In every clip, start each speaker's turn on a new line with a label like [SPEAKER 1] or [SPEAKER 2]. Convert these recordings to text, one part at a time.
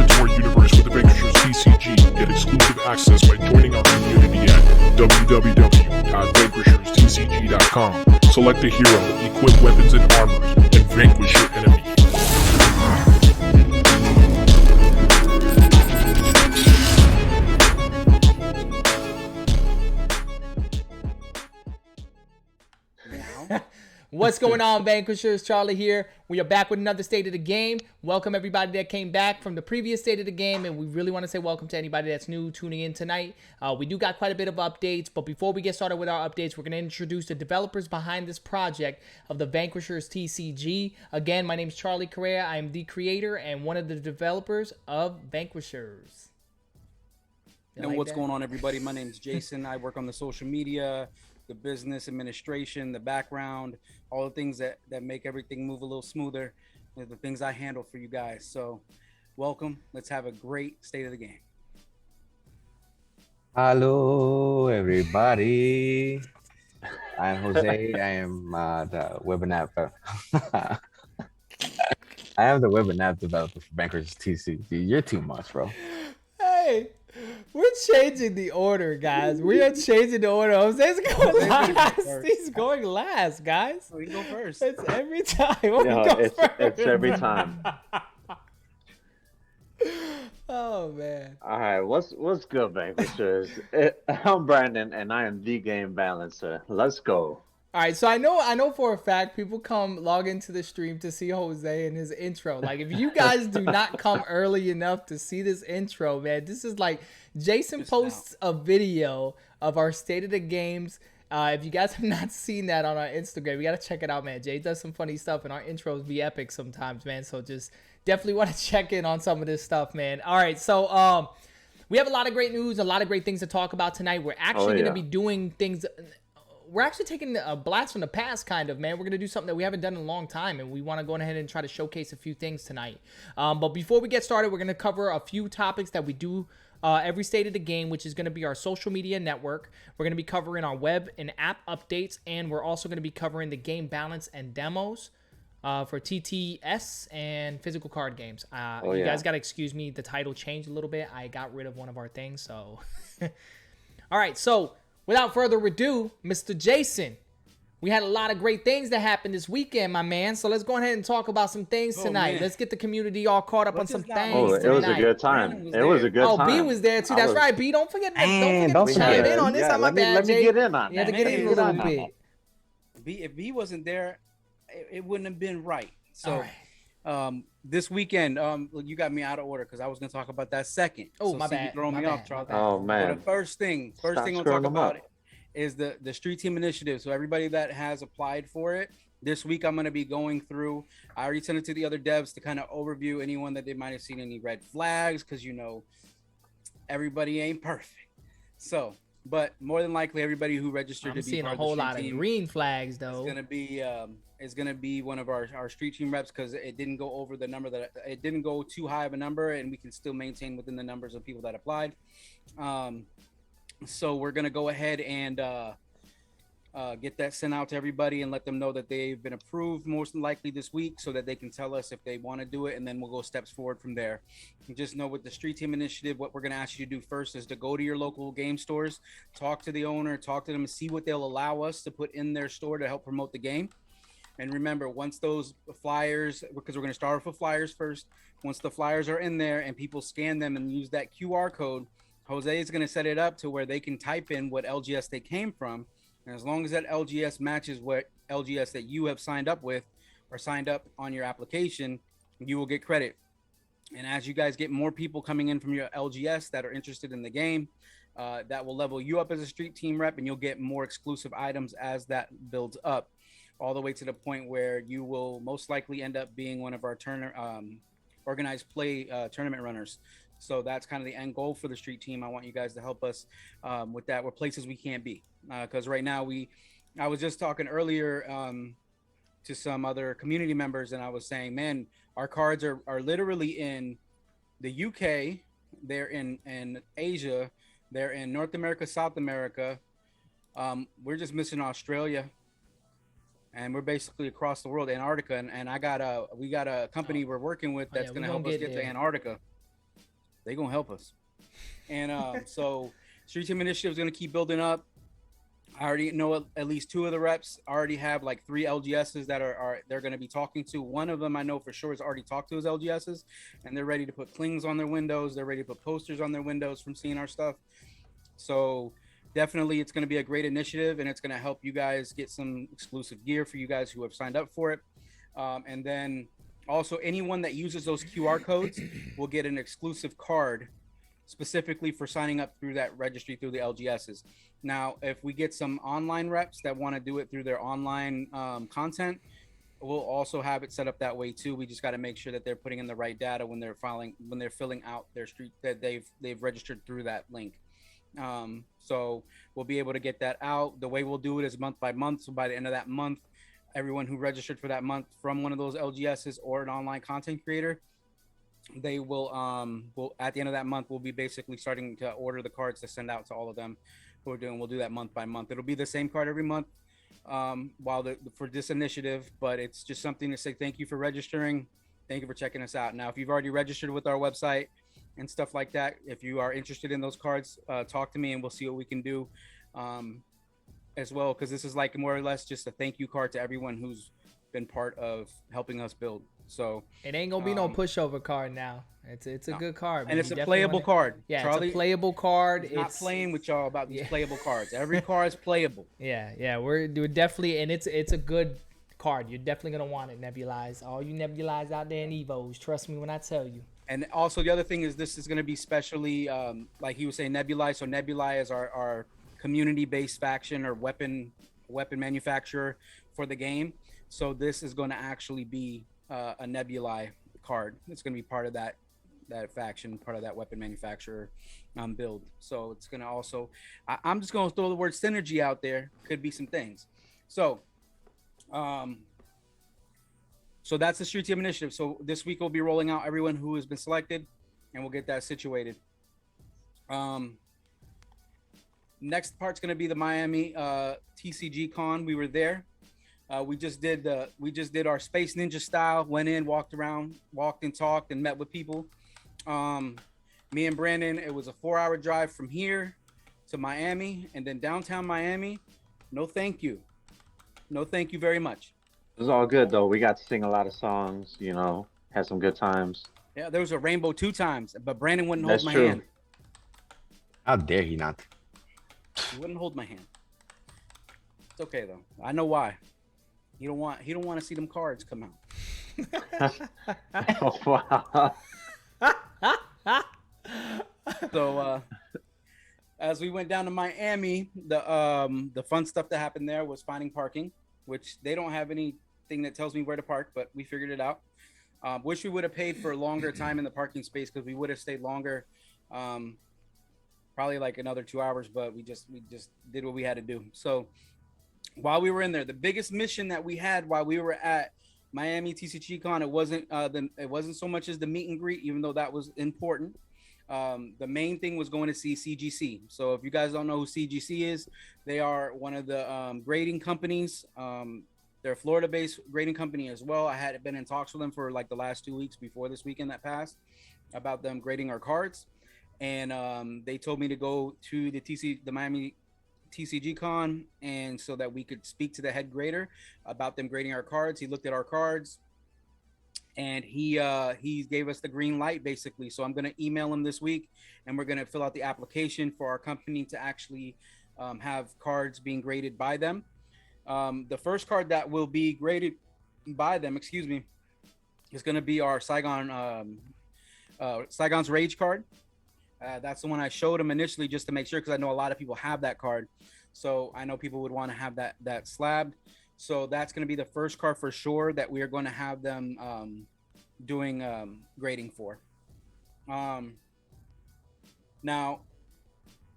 [SPEAKER 1] into our universe with the Vanquishers TCG. Get exclusive access by joining our community at www.vanquisherstcg.com. Select a hero, equip weapons and armors, and vanquish your enemies.
[SPEAKER 2] What's going on, Vanquishers? Charlie here. We are back with another State of the Game. Welcome everybody that came back from the previous State of the Game, and we really want to say welcome to anybody that's new tuning in tonight. We do got quite a bit of updates, but before we get started with our updates, we're going to introduce the developers behind this project of the Vanquishers TCG. Again, my name is Charlie Correa. I am the creator and one of the developers of Vanquishers.
[SPEAKER 3] And what's going on, everybody? My name is Jason. I work on the social media, the business administration, the background, all the things that make everything move a little smoother, the things I handle for you guys. So welcome. Let's have a great State of the Game.
[SPEAKER 4] Hello, everybody. I'm Jose. I am the web and app. I am the web and app developer for Vanquishers TCG. You're too much, bro.
[SPEAKER 2] Hey. We're changing the order, guys. We are changing the order. Jose's going last. He's going last, guys.
[SPEAKER 3] Oh, you go first.
[SPEAKER 2] It's every time.
[SPEAKER 4] It's every time.
[SPEAKER 2] Oh man.
[SPEAKER 4] All right, what's good, Vanquishers? I'm Brandon, and I am the game balancer. Let's go.
[SPEAKER 2] All right, so I know for a fact people log into the stream to see Jose and his intro. Like, if you guys do not come early enough to see this intro, man, this is like Jason posts a video of our State of the Games. If you guys have not seen that on our Instagram, you got to check it out, man. Jay does some funny stuff, and our intros be epic sometimes, man. So just definitely want to check in on some of this stuff, man. All right, so we have a lot of great news, a lot of great things to talk about tonight. We're actually going to be doing things. We're actually taking a blast from the past, kind of, man. We're going to do something that we haven't done in a long time, and we want to go ahead and try to showcase a few things tonight. But before we get started, we're going to cover a few topics that we do every State of the Game, which is going to be our social media network. We're going to be covering our web and app updates, and we're also going to be covering the game balance and demos for TTS and physical card games. You guys got to excuse me. The title changed a little bit. I got rid of one of our things, so... All right, so... without further ado, Mr. Jason, we had a lot of great things that happened this weekend, my man. So let's go ahead and talk about some things tonight. Let's get the community all caught up on some things tonight.
[SPEAKER 4] It was a good time. It was a good time.
[SPEAKER 2] Oh, B was there too. That's right, B. Don't forget to chime in on this.
[SPEAKER 4] Yeah, let me get in on that.
[SPEAKER 2] You had to get in a little bit.
[SPEAKER 3] If B wasn't there, it wouldn't have been right. So, this weekend, you got me out of order because I was going to talk about that second.
[SPEAKER 2] Oh, my bad.
[SPEAKER 3] You throwing me off, Charles.
[SPEAKER 4] Oh, man.
[SPEAKER 3] But the first thing I'll talk about is the Street Team Initiative. So everybody that has applied for it, this week I'm going to be going through. I already sent it to the other devs to kind of overview anyone that they might have seen any red flags because, you know, everybody ain't perfect. So, but more than likely, everybody who registered to be
[SPEAKER 2] seeing a whole lot of green flags, though.
[SPEAKER 3] Is gonna be one of our street team reps because it didn't go over the number it didn't go too high of a number, and we can still maintain within the numbers of people that applied. So we're gonna go ahead and get that sent out to everybody and let them know that they've been approved most likely this week, so that they can tell us if they want to do it, and then we'll go steps forward from there. And just know with the Street Team Initiative, what we're gonna ask you to do first is to go to your local game stores, talk to the owner, talk to them, and see what they'll allow us to put in their store to help promote the game. And remember, once those flyers, because we're going to start off with flyers first, once the flyers are in there and people scan them and use that QR code, Jose is going to set it up to where they can type in what LGS they came from. And as long as that LGS matches what LGS that you have signed up with or signed up on your application, you will get credit. And as you guys get more people coming in from your LGS that are interested in the game, that will level you up as a street team rep, and you'll get more exclusive items as that builds up, all the way to the point where you will most likely end up being one of our organized play tournament runners. So that's kind of the end goal for the street team. I want you guys to help us with that. We're places we can't be, because right now I was just talking earlier to some other community members, and I was saying, man, our cards are literally in the UK, they're in Asia, they're in North America, South America. We're just missing Australia. And we're basically across the world, Antarctica, and we got a company we're working with that's going to help us get to Antarctica. They're gonna help us. And so Street Team Initiative is gonna keep building up. I already know at least 2 of the reps. I already have like 3 LGSs that are they're going to be talking to. One of them I know for sure has already talked to his LGSs, and they're ready to put clings on their windows. They're ready to put posters on their windows from seeing our stuff. So definitely it's going to be a great initiative, and it's going to help you guys get some exclusive gear for you guys who have signed up for it. And then also anyone that uses those QR codes will get an exclusive card specifically for signing up through that registry through the LGSs. Now, if we get some online reps that want to do it through their online content, we'll also have it set up that way too. We just got to make sure that they're putting in the right data when they're filling out their street that they've registered through that link. So we'll be able to get that out. The way we'll do it is month by month. So by the end of that month, everyone who registered for that month from one of those LGSs or an online content creator, they will at the end of that month, we'll be basically starting to order the cards to send out to all of them who are doing. We'll do that month by month. It'll be the same card every month for this initiative, but it's just something to say thank you for registering. Thank you for checking us out. Now, if you've already registered with our website and stuff like that, if you are interested in those cards, talk to me and we'll see what we can do as well, because this is like more or less just a thank you card to everyone who's been part of helping us build. So
[SPEAKER 2] it ain't gonna be no pushover card now. It's a good card,
[SPEAKER 3] and it's a playable card.
[SPEAKER 2] Yeah,
[SPEAKER 3] Charlie,
[SPEAKER 2] it's a playable card.
[SPEAKER 3] It's not playing with y'all about these playable cards. Every card is playable.
[SPEAKER 2] Yeah, we're definitely, and it's a good card. You're definitely gonna want it, Nebulize. All you Nebulize out there in Evos, trust me when I tell you.
[SPEAKER 3] And also the other thing is this is gonna be specially, like he was saying, Nebulae. So Nebulae is our community-based faction or weapon manufacturer for the game. So this is going to actually be a Nebulae card. It's going to be part of that faction, part of that weapon manufacturer build. So it's going to also, I'm just going to throw the word synergy out there. Could be some things. So, so that's the Street Team Initiative. So this week we'll be rolling out everyone who has been selected, and we'll get that situated. Next part's going to be the Miami Tcgcon. We were there. We just did our Space Ninja style. Went in, walked around, walked and talked, and met with people. Me and Brandon. It was a 4-hour drive from here to Miami, and then downtown Miami. No, thank you. No, thank you very much.
[SPEAKER 5] It was all good though. We got to sing a lot of songs. You know, had some good times.
[SPEAKER 3] Yeah, there was a rainbow 2 times, but Brandon wouldn't
[SPEAKER 5] That's
[SPEAKER 3] hold my
[SPEAKER 5] true.
[SPEAKER 3] hand.
[SPEAKER 4] How dare he not?
[SPEAKER 3] He wouldn't hold my hand. It's okay though. I know why. He don't want to see them cards come out.
[SPEAKER 5] Oh, wow.
[SPEAKER 3] So as we went down to Miami, the fun stuff that happened there was finding parking, which they don't have anything that tells me where to park, but we figured it out. Wish we would have paid for a longer time in the parking space because we would have stayed longer, probably like another 2 hours, but we just did what we had to do. So while we were in there, the biggest mission that we had while we were at Miami Tcgcon, it wasn't so much as the meet and greet, even though that was important. The main thing was going to see CGC. So if you guys don't know who CGC is, they are one of the grading companies. They're a Florida-based grading company as well. I had been in talks with them for like the last 2 weeks before this weekend that passed about them grading our cards. And they told me to go to the Miami Tcgcon, and so that we could speak to the head grader about them grading our cards. He looked at our cards, and he gave us the green light basically. So I'm going to email him this week, and we're going to fill out the application for our company to actually have cards being graded by them. The first card that will be graded by them, is going to be our Saigon's Rage card. That's the one I showed him initially just to make sure, because I know a lot of people have that card. So I know people would want to have that slabbed. So that's going to be the first card for sure that we are going to have them doing grading for. Now,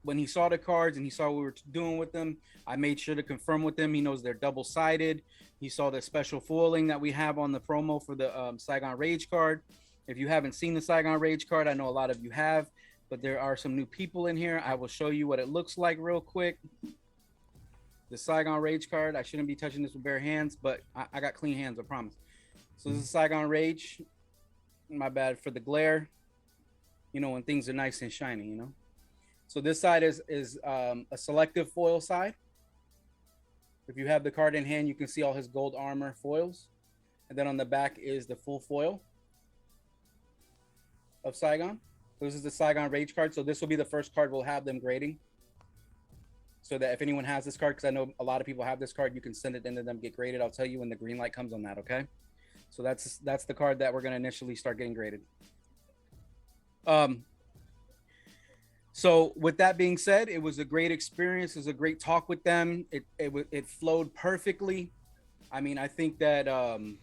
[SPEAKER 3] when he saw the cards and he saw what we were doing with them, I made sure to confirm with him. He knows they're double-sided. He saw the special foiling that we have on the promo for the Saigon Rage card. If you haven't seen the Saigon Rage card, I know a lot of you have, but there are some new people in here. I will show you what it looks like real quick. The Saigon Rage card. I shouldn't be touching this with bare hands, but I got clean hands, I promise. So this is Saigon Rage. My bad for the glare. you know, when things are nice and shiny, you know. So this side is a selective foil side. If you have the card in hand, you can see all his gold armor foils. And then on the back is the full foil of Saigon. This is the Saigon Rage card. So this will be the first card we'll have them grading. So that if anyone has this card, because I know a lot of people have this card, you can send it into them, get graded. I'll tell you when the green light comes on that, okay? So that's the card that we're going to initially start getting graded. So with that being said, it was a great experience. It was a great talk with them. It flowed perfectly. I mean, I think that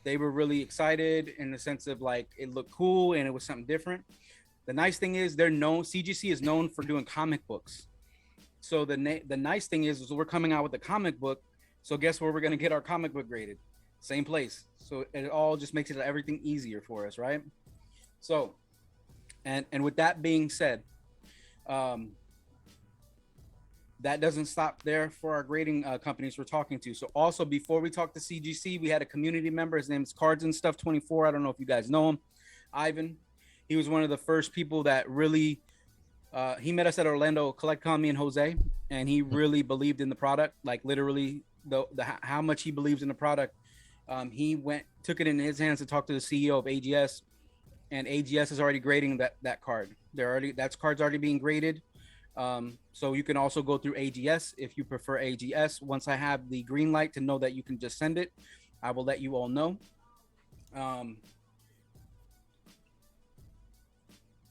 [SPEAKER 3] they were really excited in the sense of like it looked cool and it was something different. The nice thing is CGC is known for doing comic books. So the nice thing is we're coming out with a comic book. So guess where we're going to get our comic book graded? Same place. So it all just makes it everything easier for us, right? So, and with that being said, that doesn't stop there for our grading companies we're talking to. So also before we talk to CGC, we had a community member. His name is Cards and Stuff 24. I don't know if you guys know him. Ivan. He was one of the first people that really, he met us at Orlando CollectCon, me and Jose, and he really believed in the product, like literally how much he believes in the product. He took it in his hands to talk to the CEO of AGS, and AGS is already grading that card. That card's already being graded. So you can also go through AGS if you prefer AGS. Once I have the green light to know that you can just send it, I will let you all know.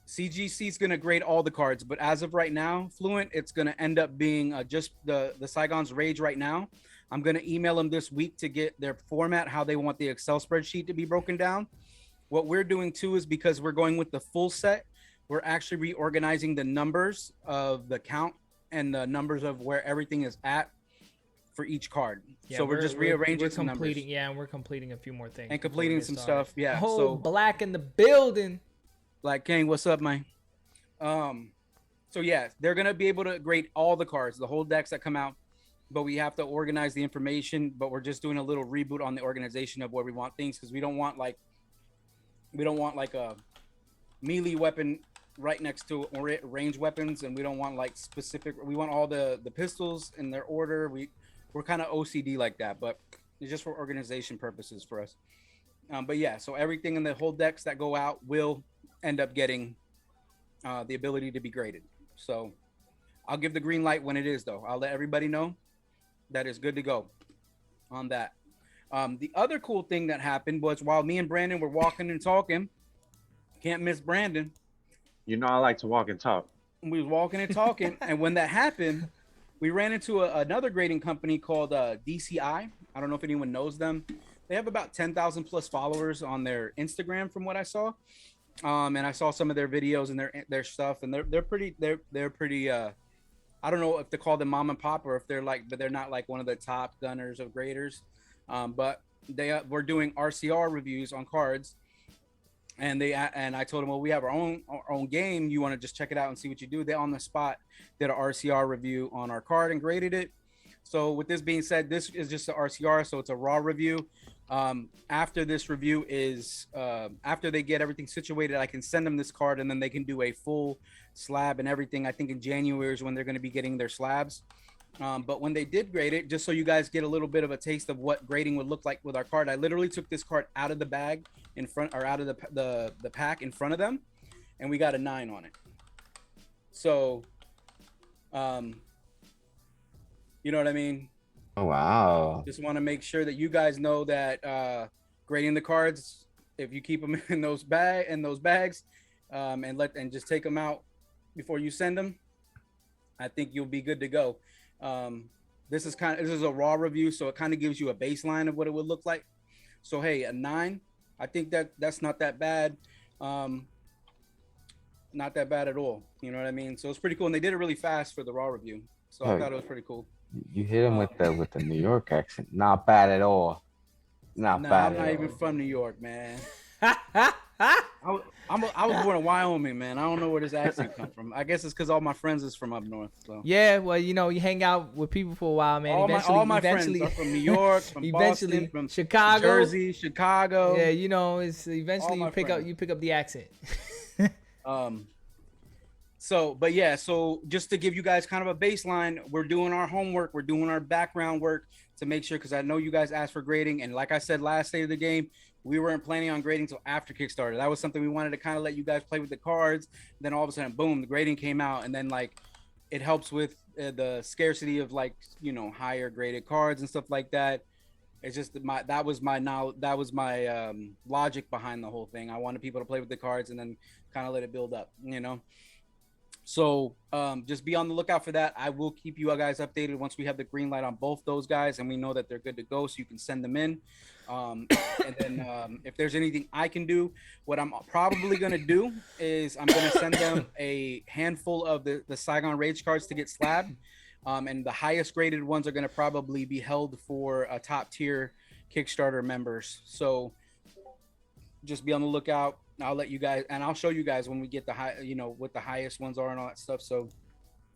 [SPEAKER 3] CGC is going to grade all the cards, but as of right now, Fluent, it's going to end up being just the Saigon's Rage right now. I'm going to email them this week to get their format, how they want the Excel spreadsheet to be broken down. What we're doing too is because we're going with the full set, we're actually reorganizing the numbers of the count and the numbers of where everything is at for each card. Yeah, so we're just rearranging some numbers.
[SPEAKER 2] Yeah, and we're completing a few more things.
[SPEAKER 3] And completing some stuff, yeah.
[SPEAKER 2] Oh,
[SPEAKER 3] so
[SPEAKER 2] Black in the building.
[SPEAKER 3] Black King, what's up, man? So yeah, they're gonna be able to grade all the cards, the whole decks that come out, but we have to organize the information. But we're just doing a little reboot on the organization of where we want things, because we don't want like a melee weapon right next to range weapons, and we don't want like specific. We want all the pistols in their order. We're kind of OCD like that, but it's just for organization purposes for us. But yeah, so everything in the whole decks that go out will end up getting the ability to be graded. So I'll give the green light when it is, though. I'll let everybody know that it's good to go on that. The other cool thing that happened was while me and Brandon were walking and talking, can't miss Brandon.
[SPEAKER 5] You know I like to walk and talk.
[SPEAKER 3] We was walking and talking, and when that happened, we ran into another grading company called DCI. I don't know if anyone knows them. They have about 10,000 plus followers on their Instagram, from what I saw. And I saw some of their videos and their stuff, and they're pretty. I don't know if to call them mom and pop or if but they're not like one of the top gunners of graders. But they were doing RCR reviews on cards, and I told them, well, we have our own game. You want to just check it out and see what you do? They on the spot did an RCR review on our card and graded it. So with this being said, this is just an RCR, so it's a raw review. After this review is after they get everything situated, I can send them this card, and then they can do a full slab and everything. I think in January is when they're going to be getting their slabs. But when they did grade it, just so you guys get a little bit of a taste of what grading would look like with our card, I literally took this card out of the bag in front, or out of the pack in front of them, and we got a 9 on it. So you know what I mean?
[SPEAKER 4] Oh, wow.
[SPEAKER 3] Just want to make sure that you guys know that grading the cards, if you keep them in those bags, and just take them out before you send them, I think you'll be good to go. This is a raw review, so it kind of gives you a baseline of what it would look like. So hey, a 9, I think that's not that bad. Not that bad at all. You know what I mean? So it's pretty cool, and they did it really fast for the raw review. So I thought it was pretty cool.
[SPEAKER 4] You hit him with the New York accent. Not bad at all. Not bad.
[SPEAKER 3] I'm not even from New York, man. I was born in Wyoming, man. I don't know where this accent come from. I guess it's because all my friends is from up north. So.
[SPEAKER 2] Yeah, well, you hang out with people for a while, man.
[SPEAKER 3] All my friends are from New York, from Boston, from
[SPEAKER 2] Chicago,
[SPEAKER 3] Jersey, Chicago.
[SPEAKER 2] Yeah, it's eventually you pick up the accent.
[SPEAKER 3] So, but yeah, so just to give you guys kind of a baseline, we're doing our homework, we're doing our background work to make sure, because I know you guys asked for grading, and like I said last day of the game, we weren't planning on grading until after Kickstarter. That was something we wanted to kind of let you guys play with the cards. Then all of a sudden, boom, the grading came out, and then like it helps with the scarcity of like, you know, higher graded cards and stuff like that. It's just that was my logic behind the whole thing. I wanted people to play with the cards and then kind of let it build up, you know. So just be on the lookout for that. I will keep you guys updated once we have the green light on both those guys and we know that they're good to go, so you can send them in. And then if there's anything I can do, what I'm probably going to do is I'm going to send them a handful of the Saigon Rage cards to get slabbed. And the highest graded ones are going to probably be held for top tier Kickstarter members. So just be on the lookout. I'll let you guys, and I'll show you guys when we get the high, you know, what the highest ones are and all that stuff. So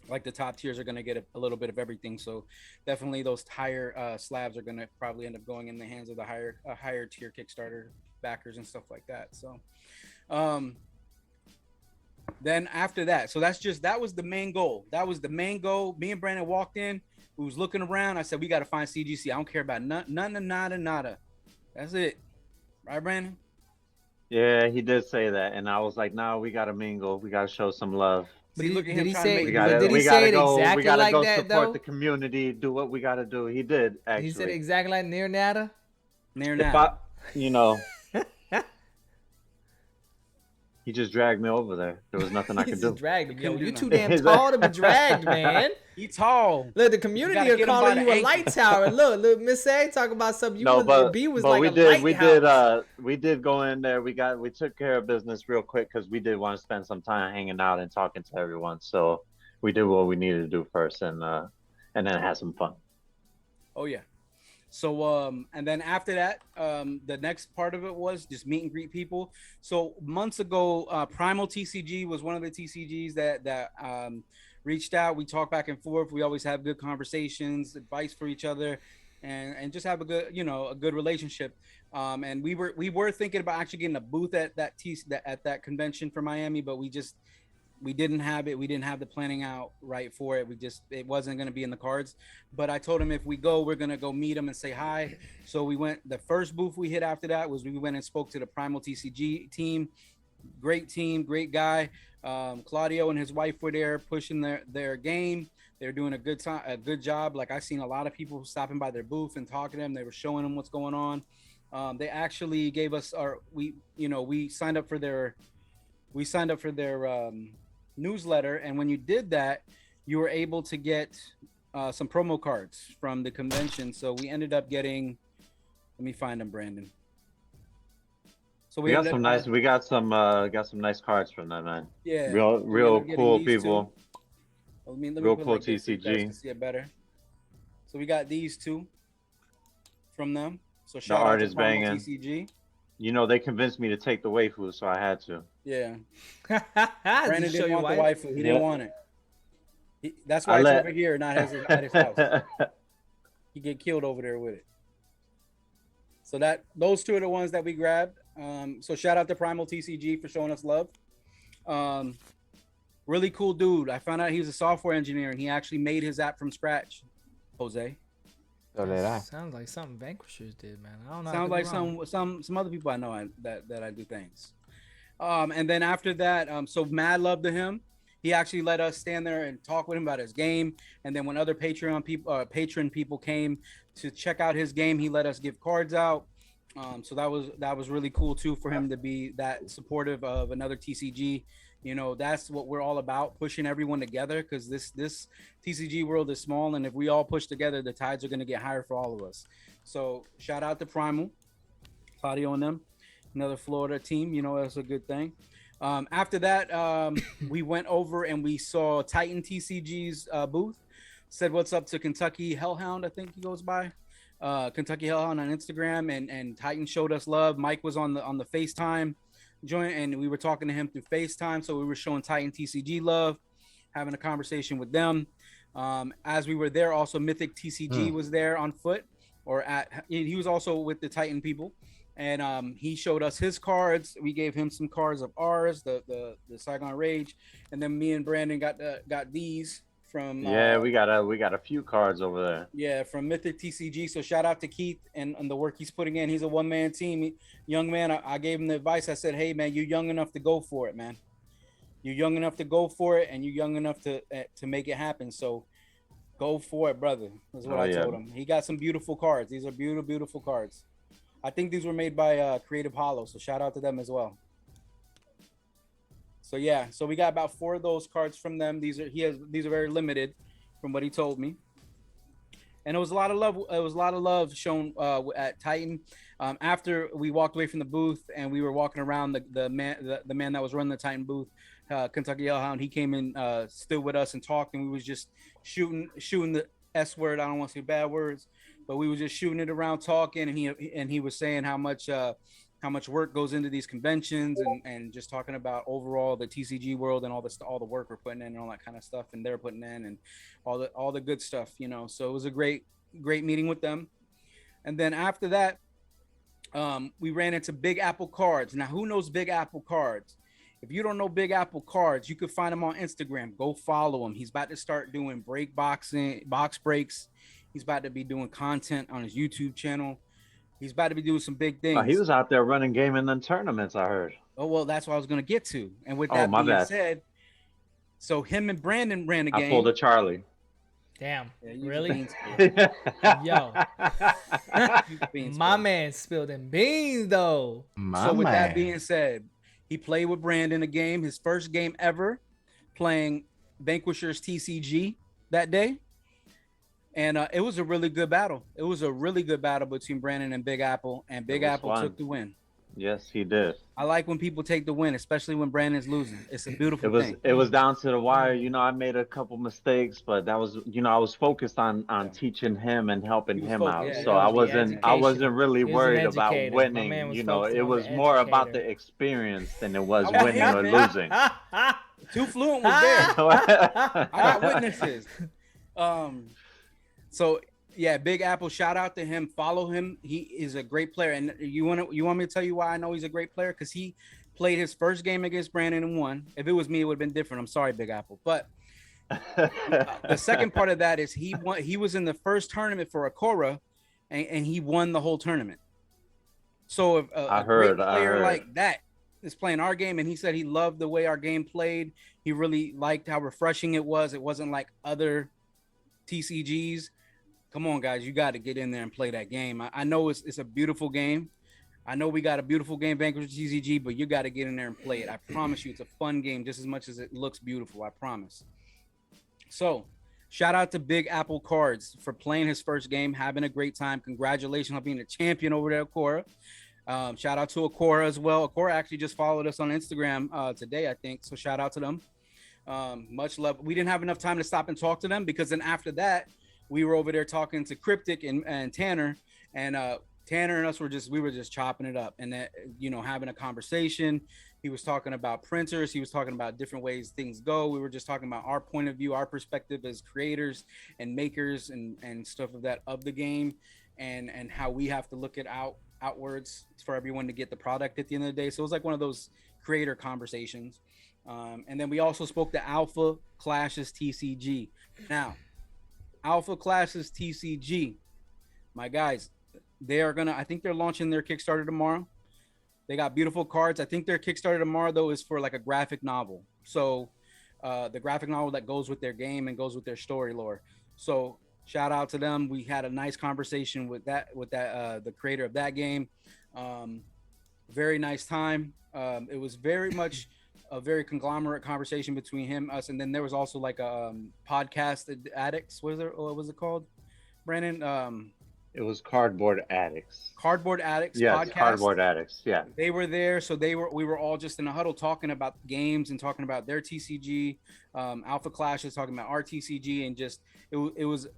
[SPEAKER 3] like the top tiers are going to get a little bit of everything. So definitely those higher slabs are going to probably end up going in the hands of the higher tier Kickstarter backers and stuff like that. So then after that, so that was the main goal. That was the main goal. Me and Brandon walked in. We was looking around. I said, we got to find CGC. I don't care about nada. That's it. Right, Brandon?
[SPEAKER 5] Yeah, he did say that, and I was like, "No, we gotta mingle. We gotta show some love.
[SPEAKER 2] But
[SPEAKER 3] look at him
[SPEAKER 2] did he
[SPEAKER 3] trying to
[SPEAKER 2] say?
[SPEAKER 3] make-
[SPEAKER 5] We
[SPEAKER 3] But
[SPEAKER 5] gotta,
[SPEAKER 2] did he
[SPEAKER 5] we
[SPEAKER 2] say
[SPEAKER 5] gotta
[SPEAKER 2] it
[SPEAKER 5] go.
[SPEAKER 2] exactly
[SPEAKER 5] We gotta
[SPEAKER 2] like
[SPEAKER 5] go
[SPEAKER 2] that
[SPEAKER 5] support
[SPEAKER 2] though?
[SPEAKER 5] the community. Do what we gotta do." He did actually.
[SPEAKER 2] He said exactly like near nada.
[SPEAKER 3] Near
[SPEAKER 5] If
[SPEAKER 3] now.
[SPEAKER 5] you know, he just dragged me over there. There was nothing I
[SPEAKER 2] He
[SPEAKER 5] could
[SPEAKER 2] just
[SPEAKER 5] do.
[SPEAKER 2] dragged him. Yo,
[SPEAKER 3] couldn't do
[SPEAKER 2] you too
[SPEAKER 3] nothing.
[SPEAKER 2] damn tall to be dragged, man.
[SPEAKER 3] He tall.
[SPEAKER 2] Look, the
[SPEAKER 3] You
[SPEAKER 2] community
[SPEAKER 3] gotta
[SPEAKER 2] are
[SPEAKER 3] get him by
[SPEAKER 2] calling
[SPEAKER 3] the
[SPEAKER 2] you a
[SPEAKER 3] ankle.
[SPEAKER 2] light tower. Look, Miss A talk about something. You
[SPEAKER 5] No,
[SPEAKER 2] was, B was
[SPEAKER 5] but
[SPEAKER 2] like
[SPEAKER 5] we
[SPEAKER 2] a
[SPEAKER 5] did,
[SPEAKER 2] lighthouse.
[SPEAKER 5] we did go in there. We took care of business real quick because we did want to spend some time hanging out and talking to everyone. So we did what we needed to do first, and then had some fun.
[SPEAKER 3] Oh yeah. So and then after that, the next part of it was just meet and greet people. So months ago, Primal TCG was one of the TCGs that reached out. We talked back and forth. We always have good conversations, advice for each other, and just have a good relationship. And we were thinking about actually getting a booth at that convention for Miami, but we didn't have it. We didn't have the planning out right for it. It wasn't going to be in the cards. But I told him if we go, we're going to go meet him and say hi. So we went. The first booth we hit after that was we went and spoke to the Primal TCG team. Great guy. Claudio and his wife were there pushing their game. They're doing a good job. Like, I've seen a lot of people stopping by their booth and talking to them. They were showing them what's going on. They actually gave us we signed up for their newsletter, and when you did that, you were able to get some promo cards from the convention. So we ended up getting, let me find them, Brandon. So
[SPEAKER 5] We got some nice cards from that, man.
[SPEAKER 3] Yeah,
[SPEAKER 5] real
[SPEAKER 3] getting
[SPEAKER 5] cool
[SPEAKER 3] these
[SPEAKER 5] people.
[SPEAKER 3] two. Let me
[SPEAKER 5] Real
[SPEAKER 3] put
[SPEAKER 5] cool
[SPEAKER 3] like this so you guys
[SPEAKER 5] TCG.
[SPEAKER 3] can see it better. So we got these two from them. So
[SPEAKER 5] The
[SPEAKER 3] shout
[SPEAKER 5] art
[SPEAKER 3] out to
[SPEAKER 5] is
[SPEAKER 3] Primal
[SPEAKER 5] banging.
[SPEAKER 3] TCG.
[SPEAKER 5] You know, they convinced me to take the waifu, so I had to.
[SPEAKER 3] Yeah,
[SPEAKER 2] Brandon
[SPEAKER 3] Brandon didn't want the waifu. He didn't want it. That's why it's over here, not at his house. He get killed over there with it. So those two are the ones that we grabbed. So shout out to Primal TCG for showing us love. Really cool dude. I found out he was a software engineer and he actually made his app from scratch. Jose.
[SPEAKER 4] So did I.
[SPEAKER 2] Sounds like something Vanquishers did, man. I don't know.
[SPEAKER 3] Sounds like some other people I know that I do things. And then after that, so mad love to him. He actually let us stand there and talk with him about his game. And then when other patron people came to check out his game, he let us give cards out. So that was really cool too for him to be that supportive of another TCG. You know, that's what we're all about, pushing everyone together, because this TCG world is small, and if we all push together, the tides are going to get higher for all of us. So shout out to Primal, Claudio and them, another Florida team. You know, that's a good thing. After that, we went over and we saw Titan TCG's booth. Said what's up to Kentucky Hellhound, I think he goes by. Kentucky Hellhound on Instagram, and Titan showed us love. Mike was on the FaceTime joint, and we were talking to him through FaceTime. So we were showing Titan TCG love, having a conversation with them. As we were there, also Mythic TCG was there on foot, he was also with the Titan people. and he showed us his cards. We gave him some cards of ours, the Saigon Rage, and then me and Brandon got these from
[SPEAKER 5] Yeah, we got a few cards over there.
[SPEAKER 3] yeah, from Mythic TCG. So shout out to Keith and the work he's putting in. He's a one-man team. Young man, I gave him the advice. I said, hey man, you're young enough to go for it, man. You're young enough to go for it, and you're young enough to make it happen. So go for it, brother. That's what I told him. He got some beautiful cards. These are beautiful, beautiful cards. I think these were made by Creative Hollow, so shout out to them as well. So yeah, so we got about 4 of those cards from them. These are very limited, from what he told me. And it was a lot of love. It was a lot of love shown at Titan. After we walked away from the booth and we were walking around, the man that was running the Titan booth, Kentucky Hellhound, he came and stood with us and talked, and we was just shooting the S word. I don't want to say bad words, but we were just shooting it around, talking, and he was saying how much work goes into these conventions, and just talking about overall the TCG world and all the work we're putting in and all that kind of stuff, and they're putting in, and all the good stuff, you know. So it was a great meeting with them. And then after that, we ran into Big Apple Cards. Now, who knows Big Apple Cards? If you don't know Big Apple Cards, you could find him on Instagram. Go follow him. He's about to start doing box breaks. He's about to be doing content on his YouTube channel. He's about to be doing some big things.
[SPEAKER 5] He was out there running gaming and tournaments, I heard.
[SPEAKER 3] Oh, well, that's what I was going to get to. And with that being said, so him and Brandon ran a game.
[SPEAKER 5] I pulled a Charlie.
[SPEAKER 2] Damn.
[SPEAKER 3] Yeah,
[SPEAKER 2] really? Yo. My man spilled them beans, though.
[SPEAKER 3] With that being said, he played with Brandon a game, his first game ever, playing Vanquishers TCG that day. And it was a really good battle. It was a really good battle between Brandon and Big Apple, and Big Apple took the win.
[SPEAKER 5] Yes, he did.
[SPEAKER 3] I like when people take the win, especially when Brandon's losing. It's a beautiful thing.
[SPEAKER 5] It was down to the wire. You know, I made a couple mistakes, but that was, you know, I was focused on teaching him and helping him out.
[SPEAKER 3] Yeah,
[SPEAKER 5] so I wasn't really worried about winning. You know, it was more about the experience than it was winning or losing.
[SPEAKER 3] Too Fluent was there. I got witnesses. So yeah, Big Apple, shout out to him. Follow him. He is a great player. And you want me to tell you why I know he's a great player? Because he played his first game against Brandon and won. If it was me, it would have been different. I'm sorry, Big Apple. But the second part of that is he was in the first tournament for Akora, and he won the whole tournament. So if a great player like that is playing our game, and he said he loved the way our game played. He really liked how refreshing it was. It wasn't like other TCGs. Come on, guys, you got to get in there and play that game. I know it's a beautiful game. I know we got a beautiful game, Vanquishers TCG, but you got to get in there and play it. I promise you, it's a fun game just as much as it looks beautiful. I promise. So, shout out to Big Apple Cards for playing his first game, having a great time. Congratulations on being a champion over there, Akora. Shout out to Akora as well. Akora actually just followed us on Instagram today, I think. So, shout out to them. Much love. We didn't have enough time to stop and talk to them because then after that, we were over there talking to Cryptic and Tanner, and Tanner and us were just chopping it up and having a conversation. He was talking about printers. He was talking about different ways things go. We were just talking about our point of view, our perspective as creators and makers and stuff of that of the game, and how we have to look it outwards for everyone to get the product at the end of the day. So it was like one of those creator conversations. And then we also spoke to Alpha Clashes TCG. Now, Alpha Classes TCG, my guys, I think they're launching their Kickstarter tomorrow. They got beautiful cards. I think their Kickstarter tomorrow, though, is for like a graphic novel. So the graphic novel that goes with their game and goes with their story lore. So shout out to them. We had a nice conversation with the creator of that game. Very nice time. It was very much a very conglomerate conversation between him, us, and then there was also like a podcast addicts. What was it called, Brandon?
[SPEAKER 5] It was Cardboard Addicts.
[SPEAKER 3] Cardboard Addicts.
[SPEAKER 5] Yes,
[SPEAKER 3] podcast.
[SPEAKER 5] Cardboard Addicts. Yeah,
[SPEAKER 3] they were there, so we were all just in a huddle talking about games and talking about their TCG. Alpha Clashes talking about our TCG, and just it was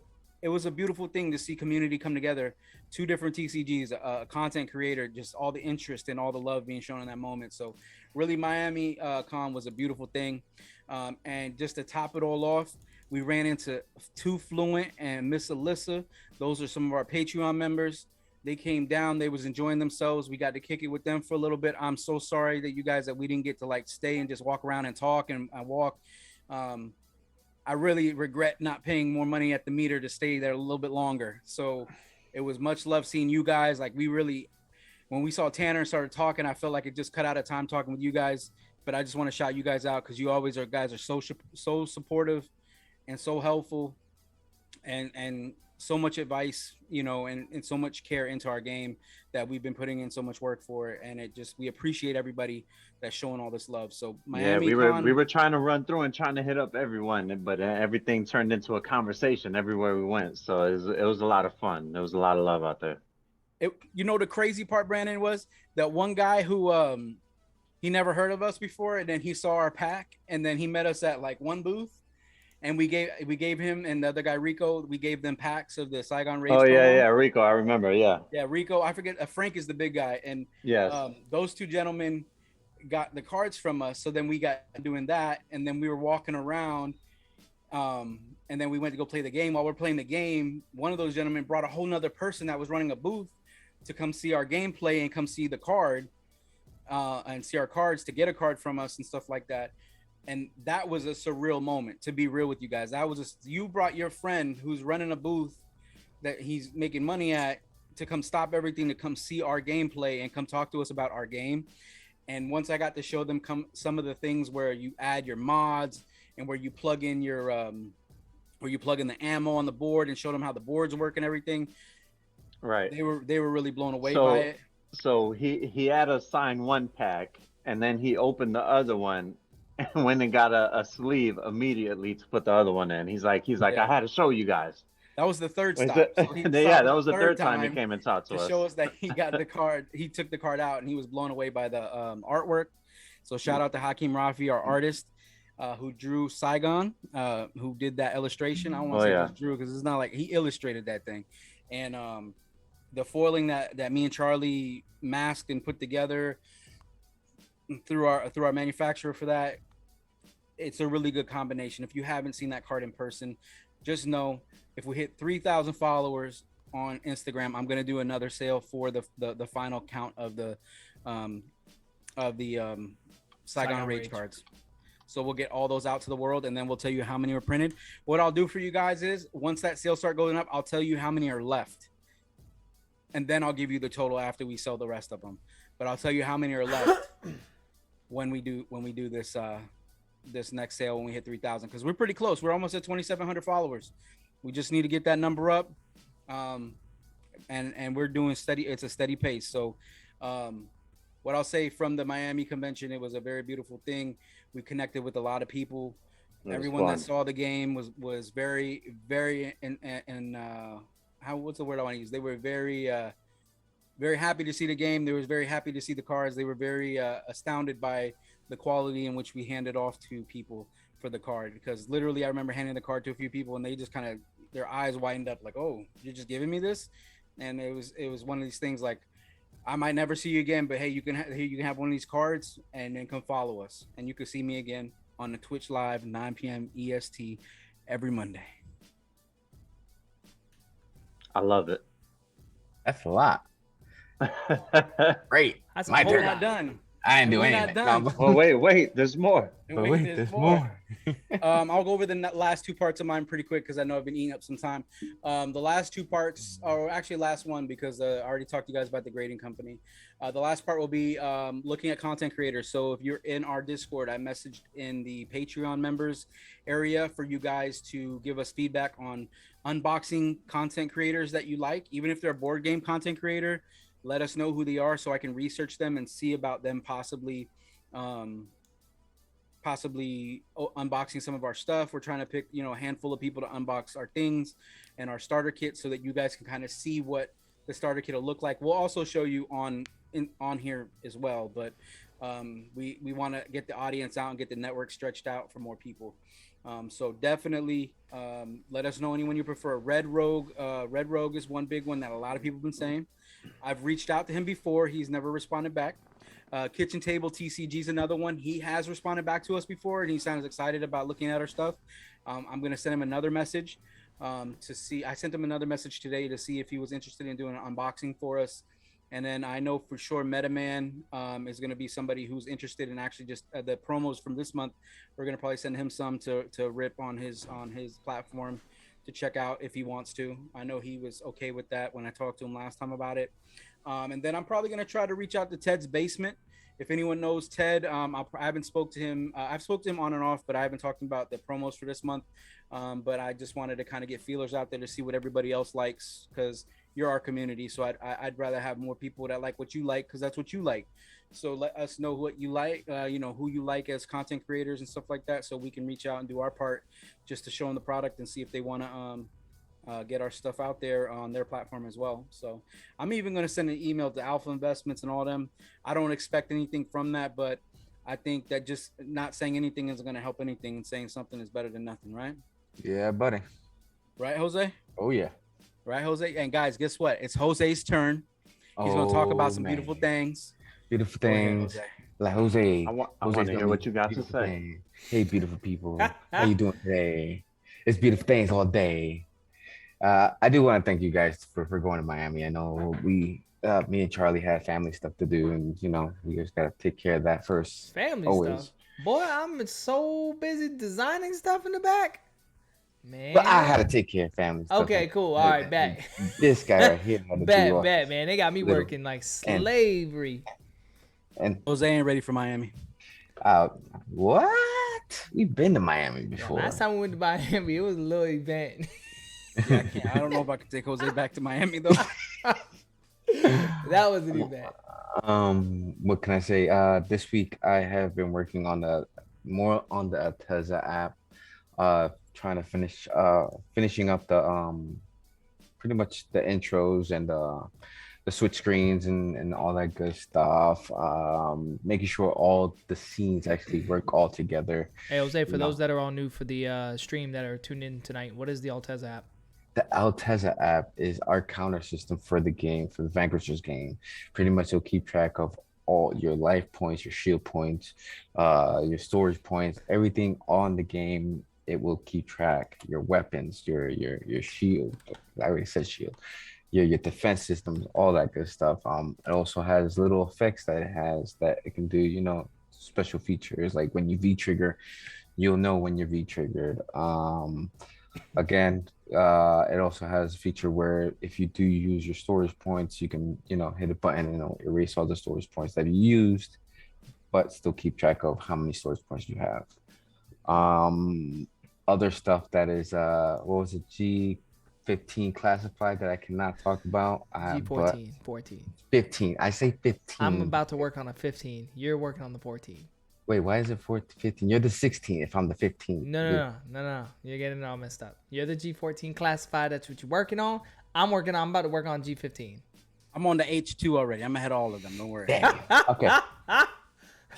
[SPEAKER 3] a beautiful thing to see community come together. 2 different TCGs, a content creator, just all the interest and all the love being shown in that moment. So really Miami Con was a beautiful thing. And just to top it all off, we ran into 2 Fluent and Miss Alyssa. Those are some of our Patreon members. They came down. They was enjoying themselves. We got to kick it with them for a little bit. I'm so sorry that you guys that we didn't get to like stay and just walk around and talk and walk. I really regret not paying more money at the meter to stay there a little bit longer. So it was much love seeing you guys. Like we really, when we saw Tanner and started talking, I felt like it just cut out of time talking with you guys. But I just want to shout you guys out because you always are guys are so supportive and so helpful and so much advice, you know, and so much care into our game that we've been putting in so much work for it. And it just, we appreciate everybody that's showing all this love. So Miami,
[SPEAKER 5] we were trying to run through and trying to hit up everyone, but everything turned into a conversation everywhere we went. So it was a lot of fun. There was a lot of love out there.
[SPEAKER 3] You know, the crazy part, Brandon, was that one guy who, he never heard of us before. And then he saw our pack and then he met us at like one booth. And we gave him and the other guy Rico, we gave them packs of the Saigon Rage.
[SPEAKER 5] Oh yeah, Rico, I remember. Yeah,
[SPEAKER 3] Rico. I forget. Frank is the big guy, and
[SPEAKER 5] yes,
[SPEAKER 3] those two gentlemen got the cards from us. So then we got doing that, and then we were walking around, and then we went to go play the game. While we're playing the game, one of those gentlemen brought a whole nother person that was running a booth to come see our gameplay and come see the card, and see our cards to get a card from us and stuff like that. And that was a surreal moment, to be real with you guys. That was you brought your friend who's running a booth that he's making money at to come stop everything to come see our gameplay and come talk to us about our game. And once I got to show them some of the things where you add your mods and where you plug in your where you plug in the ammo on the board and show them how the boards work and everything.
[SPEAKER 5] Right.
[SPEAKER 3] They were really blown away by it.
[SPEAKER 5] So he had us sign one pack and then he opened the other one and went and got a sleeve immediately to put the other one in. He's like, I had to show you guys.
[SPEAKER 3] That was the third stop.
[SPEAKER 5] So that was the third time he came and talked to us.
[SPEAKER 3] Show us that he got the card. He took the card out and he was blown away by the artwork. So shout out to Hakeem Rafi, our artist, who drew Saigon, who did that illustration. I don't want to say it was drew because it's not like he illustrated that thing. And the foiling that me and Charlie masked and put together through our manufacturer for that, it's a really good combination. If you haven't seen that card in person, just know if we hit 3,000 followers on Instagram, I'm going to do another sale for the final count of the Saigon Rage cards. So we'll get all those out to the world and then we'll tell you how many were printed. What I'll do for you guys is once that sale start going up, I'll tell you how many are left. And then I'll give you the total after we sell the rest of them. But I'll tell you how many are left when we do this this next sale when we hit 3,000, because we're pretty close. We're almost at 2,700 followers. We just need to get that number up, and we're doing steady. It's a steady pace. So what I'll say from the Miami convention, it was a very beautiful thing. We connected with a lot of people. Everyone that saw the game was very, very what's the word I want to use? They were very very happy to see the game. They were very happy to see the cards. They were very astounded by the quality in which we handed off to people for the card, because literally I remember handing the card to a few people and they just kind of, their eyes widened up like, oh, you're just giving me this? And it was one of these things like, I might never see you again, but hey, you can have one of these cards and then come follow us. And you can see me again on the Twitch Live, 9 p.m. EST every Monday.
[SPEAKER 5] I love it.
[SPEAKER 4] That's a lot. Great.
[SPEAKER 2] That's
[SPEAKER 4] my turn.
[SPEAKER 3] Not done.
[SPEAKER 4] I didn't do
[SPEAKER 3] We're
[SPEAKER 4] anything.
[SPEAKER 3] not done.
[SPEAKER 5] Oh wait, there's more.
[SPEAKER 4] There's more.
[SPEAKER 3] I'll go over the last two parts of mine pretty quick because I know I've been eating up some time. The last two parts, or actually last one, because I already talked to you guys about the grading company. The last part will be looking at content creators. So if you're in our Discord, I messaged in the Patreon members area for you guys to give us feedback on unboxing content creators that you like, even if they're a board game content creator. Let us know who they are so I can research them and see about them possibly unboxing some of our stuff. We're trying to pick, a handful of people to unbox our things and our starter kit so that you guys can kind of see what the starter kit will look like. We'll also show you on here as well, but we want to get the audience out and get the network stretched out for more people. So definitely let us know anyone you prefer. Red Rogue is one big one that a lot of people have been saying. I've reached out to him before. He's never responded back. Kitchen Table TCG is another one. He has responded back to us before, and he sounds excited about looking at our stuff. I'm going to send him another message. to see. I sent him another message today to see if he was interested in doing an unboxing for us. And then I know for sure MetaMan is going to be somebody who's interested in actually just the promos from this month. We're going to probably send him some to rip on his platform to check out if he wants to. I know he was okay with that when I talked to him last time about it. And then I'm probably going to try to reach out to Ted's Basement. If anyone knows Ted, I haven't spoke to him. I've spoke to him on and off, but I haven't talked about the promos for this month. But I just wanted to kind of get feelers out there to see what everybody else likes, because you're our community. So I'd rather have more people that like what you like, because that's what you like. So let us know what you like, who you like as content creators and stuff like that, so we can reach out and do our part just to show them the product and see if they want to get our stuff out there on their platform as well. So I'm even going to send an email to Alpha Investments and all them. I don't expect anything from that, but I think that just not saying anything isn't going to help anything, and saying something is better than nothing, right?
[SPEAKER 4] Yeah, buddy.
[SPEAKER 3] Right, Jose?
[SPEAKER 4] Oh yeah.
[SPEAKER 3] Right, Jose? And guys, guess what? It's Jose's turn. He's going to talk about some beautiful things.
[SPEAKER 4] Beautiful
[SPEAKER 3] Go ahead,
[SPEAKER 4] things.
[SPEAKER 3] Jose.
[SPEAKER 4] Like Jose.
[SPEAKER 5] I want
[SPEAKER 4] Jose's
[SPEAKER 5] to
[SPEAKER 4] gonna
[SPEAKER 5] hear what
[SPEAKER 4] be
[SPEAKER 5] you got to
[SPEAKER 4] beautiful
[SPEAKER 5] say.
[SPEAKER 4] things. Hey, beautiful people. How you doing today? It's beautiful things all day. I do want to thank you guys for going to Miami. I know me and Charlie had family stuff to do, and we just gotta take care of that first.
[SPEAKER 2] Family
[SPEAKER 4] Always.
[SPEAKER 2] stuff. Boy, I'm so busy designing stuff in the back. Man.
[SPEAKER 4] But I had to take care of family stuff.
[SPEAKER 2] Okay, cool. All right, bet.
[SPEAKER 4] This guy right here had to do
[SPEAKER 2] Bet, man. They got me
[SPEAKER 4] little-
[SPEAKER 2] working like slavery.
[SPEAKER 4] And
[SPEAKER 3] Jose ain't ready for Miami.
[SPEAKER 4] what? We've been to Miami
[SPEAKER 2] Yeah,
[SPEAKER 4] before.
[SPEAKER 2] last time we went to Miami, it was a little event.
[SPEAKER 3] Yeah, I don't know if I could take Jose back to Miami, though.
[SPEAKER 2] That was an event.
[SPEAKER 4] What can I say? This week I have been working on more on the Alteza app, trying to finishing up the pretty much the intros and the switch screens and all that good stuff. Making sure all the scenes actually work all together.
[SPEAKER 2] Hey, Jose, for those that are all new for the stream that are tuned in tonight, what is the Alteza app?
[SPEAKER 4] The Alteza app is our counter system for the game, for the Vanquishers game. Pretty much it'll keep track of all your life points, your shield points, your storage points, everything on the game. It will keep track. Your weapons, your shield. I already said shield. Your defense systems, all that good stuff. It also has little effects that it has that it can do, special features. Like when you V-trigger, you'll know when you're V-triggered. Again, it also has a feature where if you do use your storage points, you can, hit a button and it'll erase all the storage points that you used, but still keep track of how many storage points you have. Other stuff that is, what was it, G15 classified that I cannot talk about.
[SPEAKER 2] G14, 14.
[SPEAKER 4] 15. I say 15.
[SPEAKER 2] I'm about to work on a 15. You're working on the 14.
[SPEAKER 4] Wait, why is it 15? You're the 16 if I'm the 15.
[SPEAKER 2] No. You're getting it all messed up. You're the G14 classified. That's what you're working on. I'm about to work on G15.
[SPEAKER 3] I'm on the H2 already. I'm ahead of all of them. Don't worry.
[SPEAKER 4] Damn. Okay.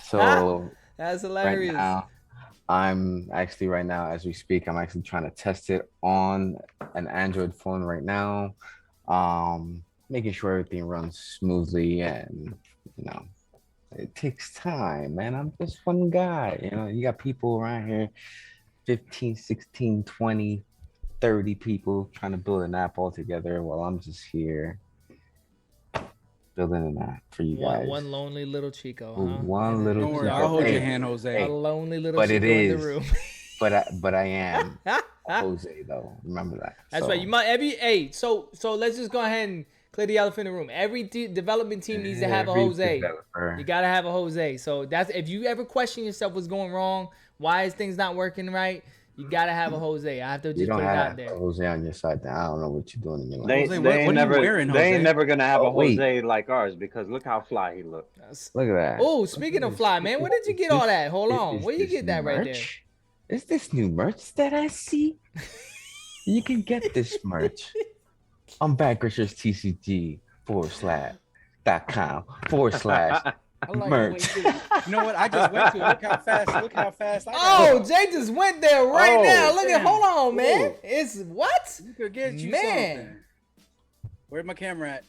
[SPEAKER 4] So
[SPEAKER 2] That's hilarious.
[SPEAKER 4] right now, right now as we speak, I'm actually trying to test it on an Android phone right now. Making sure everything runs smoothly, and it takes time, man. I'm just one guy. You got people around here, 15, 16, 20, 30 people trying to build an app all together while I'm just here building an app for you guys.
[SPEAKER 2] One lonely little Chico, huh?
[SPEAKER 4] One little
[SPEAKER 3] Don't worry.
[SPEAKER 4] Chico.
[SPEAKER 3] I'll hold
[SPEAKER 4] Hey,
[SPEAKER 3] your hand, Jose.
[SPEAKER 2] A lonely little
[SPEAKER 4] but
[SPEAKER 2] Chico
[SPEAKER 4] it
[SPEAKER 2] in the
[SPEAKER 4] is.
[SPEAKER 2] room.
[SPEAKER 4] But I am Jose though. Remember that.
[SPEAKER 2] That's
[SPEAKER 4] So,
[SPEAKER 2] right. You might so let's just go ahead and clear the elephant in the room. Every development team needs to have a
[SPEAKER 4] every
[SPEAKER 2] Jose.
[SPEAKER 4] developer.
[SPEAKER 2] You gotta have a Jose. So that's, if you ever question yourself what's going wrong, why is things not working right, you gotta have a Jose. I have to
[SPEAKER 4] You
[SPEAKER 2] just
[SPEAKER 4] don't
[SPEAKER 2] put it out
[SPEAKER 4] have
[SPEAKER 2] there.
[SPEAKER 4] Jose on your side. Then I don't know what you're doing in your life.
[SPEAKER 5] They,
[SPEAKER 3] Jose,
[SPEAKER 5] they
[SPEAKER 3] what
[SPEAKER 5] ain't
[SPEAKER 3] are you
[SPEAKER 5] never,
[SPEAKER 3] wearing,
[SPEAKER 5] they ain't
[SPEAKER 3] Jose?
[SPEAKER 5] never gonna have a
[SPEAKER 4] wait.
[SPEAKER 5] Jose like ours, because look how fly he look.
[SPEAKER 4] Look at that.
[SPEAKER 2] Oh, speaking of fly, man, where did you get all that? Hold on,
[SPEAKER 4] Is
[SPEAKER 2] where you
[SPEAKER 4] this
[SPEAKER 2] get that
[SPEAKER 4] new
[SPEAKER 2] right there?
[SPEAKER 4] merch? Is this new merch that I see? You can get this merch on Vanquishers TCG /.com
[SPEAKER 3] I like
[SPEAKER 4] merch.
[SPEAKER 3] the way you know what? I just went to it. Look how fast. I got
[SPEAKER 2] Oh,
[SPEAKER 3] it.
[SPEAKER 2] Jay just went there right
[SPEAKER 5] Oh,
[SPEAKER 2] now. Look at,
[SPEAKER 3] damn.
[SPEAKER 2] hold on, man.
[SPEAKER 5] Ooh.
[SPEAKER 2] It's what?
[SPEAKER 3] You could get you
[SPEAKER 2] Man.
[SPEAKER 3] something. Where's my camera at?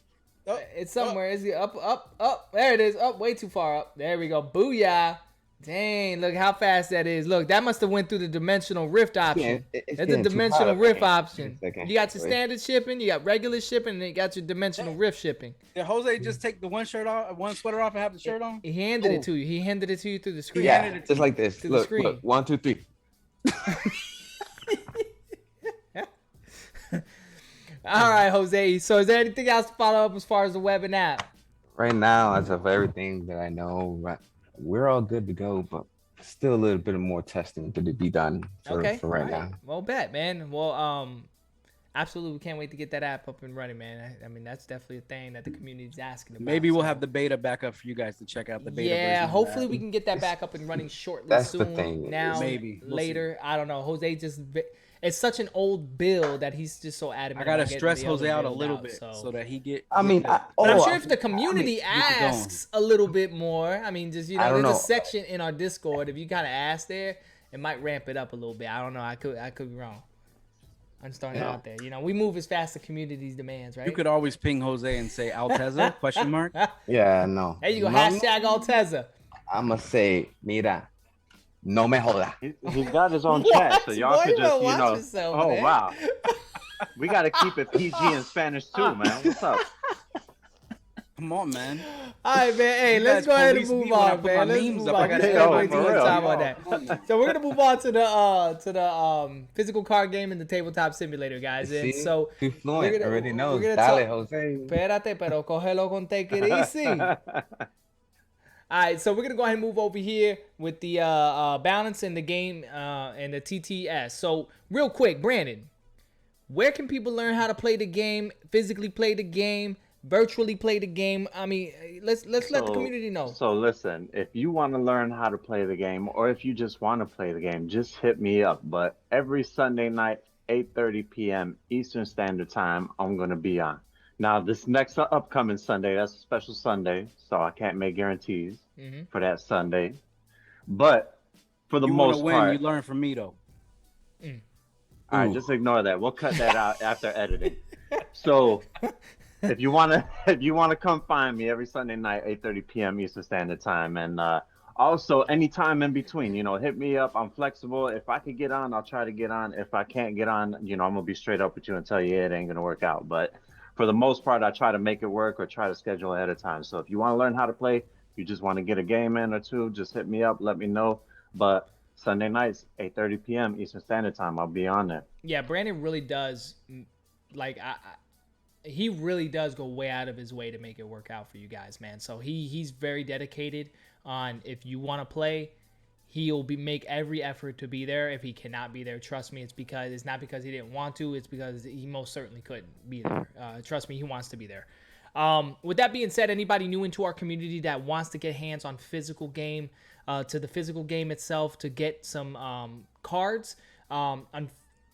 [SPEAKER 3] Oh,
[SPEAKER 2] It's somewhere. Is it up? There it is. Up, way too far up. There we go. Booyah. Dang, look how fast that is. Look, that must have went through the dimensional rift option.
[SPEAKER 4] it's
[SPEAKER 2] That's the
[SPEAKER 4] getting too
[SPEAKER 2] dimensional
[SPEAKER 4] hot up
[SPEAKER 2] rift
[SPEAKER 4] here.
[SPEAKER 2] option.
[SPEAKER 4] Wait a second.
[SPEAKER 2] You got your
[SPEAKER 4] Wait.
[SPEAKER 2] standard shipping, you got regular shipping, and then you got your dimensional rift shipping.
[SPEAKER 3] Did Jose just take the one sweater off and have the shirt on?
[SPEAKER 2] He handed it to you. He handed it to you through the screen.
[SPEAKER 4] Yeah, just like this.
[SPEAKER 2] To the
[SPEAKER 4] Look,
[SPEAKER 2] screen.
[SPEAKER 4] look, 1, 2, 3.
[SPEAKER 2] All right, Jose. So is there anything else to follow up as far as the web and app?
[SPEAKER 4] Right now, as of everything that I know, we're all good to go, but still a little bit of more testing to be done for right now.
[SPEAKER 2] Well, bet, man. Well, absolutely, we can't wait to get that app up and running, man. I mean, that's definitely a thing that the community is asking about.
[SPEAKER 3] Maybe we'll
[SPEAKER 2] so.
[SPEAKER 3] have the beta back up for you guys to check out the beta.
[SPEAKER 2] Yeah,
[SPEAKER 3] version
[SPEAKER 2] hopefully
[SPEAKER 3] of that.
[SPEAKER 2] we can get that back up and running shortly.
[SPEAKER 4] That's the
[SPEAKER 2] soon.
[SPEAKER 4] thing.
[SPEAKER 2] Now,
[SPEAKER 3] Maybe. We'll
[SPEAKER 2] later. I don't know. Jose just. It's such an old build that he's just so adamant.
[SPEAKER 3] I gotta
[SPEAKER 2] on getting
[SPEAKER 3] stress
[SPEAKER 2] the other
[SPEAKER 3] Jose out a
[SPEAKER 2] build
[SPEAKER 3] little
[SPEAKER 2] out,
[SPEAKER 3] bit
[SPEAKER 2] so.
[SPEAKER 3] so that he get.
[SPEAKER 4] I mean,
[SPEAKER 2] But I'm sure if the community asks a little bit more, I mean, just
[SPEAKER 4] I don't
[SPEAKER 2] there's a
[SPEAKER 4] know.
[SPEAKER 2] section in our Discord. If you kind of ask there, it might ramp it up a little bit. I don't know. I could be wrong. I'm just throwing it out there. We move as fast as the community's demands, right?
[SPEAKER 3] You could always ping Jose and say Alteza question mark.
[SPEAKER 4] Yeah, no.
[SPEAKER 2] There you go.
[SPEAKER 4] No,
[SPEAKER 2] Hashtag Alteza.
[SPEAKER 4] I'm going to say, mira, no me joda.
[SPEAKER 5] He's got his own
[SPEAKER 2] What?
[SPEAKER 5] chat, so y'all
[SPEAKER 2] Boy,
[SPEAKER 5] could
[SPEAKER 2] you better
[SPEAKER 5] just,
[SPEAKER 2] watch yourself,
[SPEAKER 5] oh
[SPEAKER 2] man.
[SPEAKER 5] wow. We got to keep it PG in Spanish too, man. What's up?
[SPEAKER 3] Come on, man.
[SPEAKER 2] All right, man. Hey,
[SPEAKER 3] You
[SPEAKER 2] let's
[SPEAKER 3] guys
[SPEAKER 2] go ahead and
[SPEAKER 3] police me
[SPEAKER 2] move
[SPEAKER 3] when I
[SPEAKER 2] on,
[SPEAKER 3] put my
[SPEAKER 2] man. Let's
[SPEAKER 3] memes
[SPEAKER 2] move
[SPEAKER 3] up.
[SPEAKER 2] on.
[SPEAKER 3] I gotta
[SPEAKER 2] Can't
[SPEAKER 5] go
[SPEAKER 2] wait
[SPEAKER 5] for
[SPEAKER 2] too much
[SPEAKER 5] real.
[SPEAKER 2] time on that. So we're gonna move on to the physical card game and the tabletop simulator, guys. And
[SPEAKER 4] See?
[SPEAKER 2] so
[SPEAKER 4] Too fluent.
[SPEAKER 2] we're gonna-
[SPEAKER 4] Already knows.
[SPEAKER 2] we're gonna
[SPEAKER 4] Dale,
[SPEAKER 2] talk-
[SPEAKER 4] Jose.
[SPEAKER 2] Espérate, pero cógelo con take it easy. All right, so we're gonna go ahead and move over here with the balance in the game and the TTS. So real quick, Brandon, where can people learn how to play the game, physically play the game, virtually play the game? I mean, let's let the community know.
[SPEAKER 5] So listen, if you want to learn how to play the game, or if you just want to play the game, just hit me up. But every Sunday night, 8:30 p.m. Eastern Standard Time, I'm gonna be on. Now, this next upcoming Sunday, that's a special Sunday, so I can't make guarantees for that Sunday. But for the
[SPEAKER 3] You want
[SPEAKER 5] most
[SPEAKER 3] to win?
[SPEAKER 5] part,
[SPEAKER 3] You learn from me though.
[SPEAKER 5] all right, just ignore that. We'll cut that out after editing. So, if you wanna come find me every Sunday night, 8:30 p.m. Eastern Standard Time, and also anytime in between, hit me up. I'm flexible. If I can get on, I'll try to get on. If I can't get on, I'm gonna be straight up with you and tell you it ain't gonna work out. But for the most part, I try to make it work or try to schedule ahead of time. So if you want to learn how to play, you just want to get a game in or two, just hit me up, let me know. But Sunday nights, 8:30 p.m. Eastern Standard Time, I'll be on there.
[SPEAKER 2] Yeah, Brandon really does, he really does go way out of his way to make it work out for you guys, man. So he's very dedicated on, if you want to play, he'll make every effort to be there. If he cannot be there, trust me, it's not because he didn't want to, it's because he most certainly couldn't be there. Trust me, he wants to be there. With that being said, anybody new into our community that wants to get hands on physical game, to the physical game itself, to get some cards,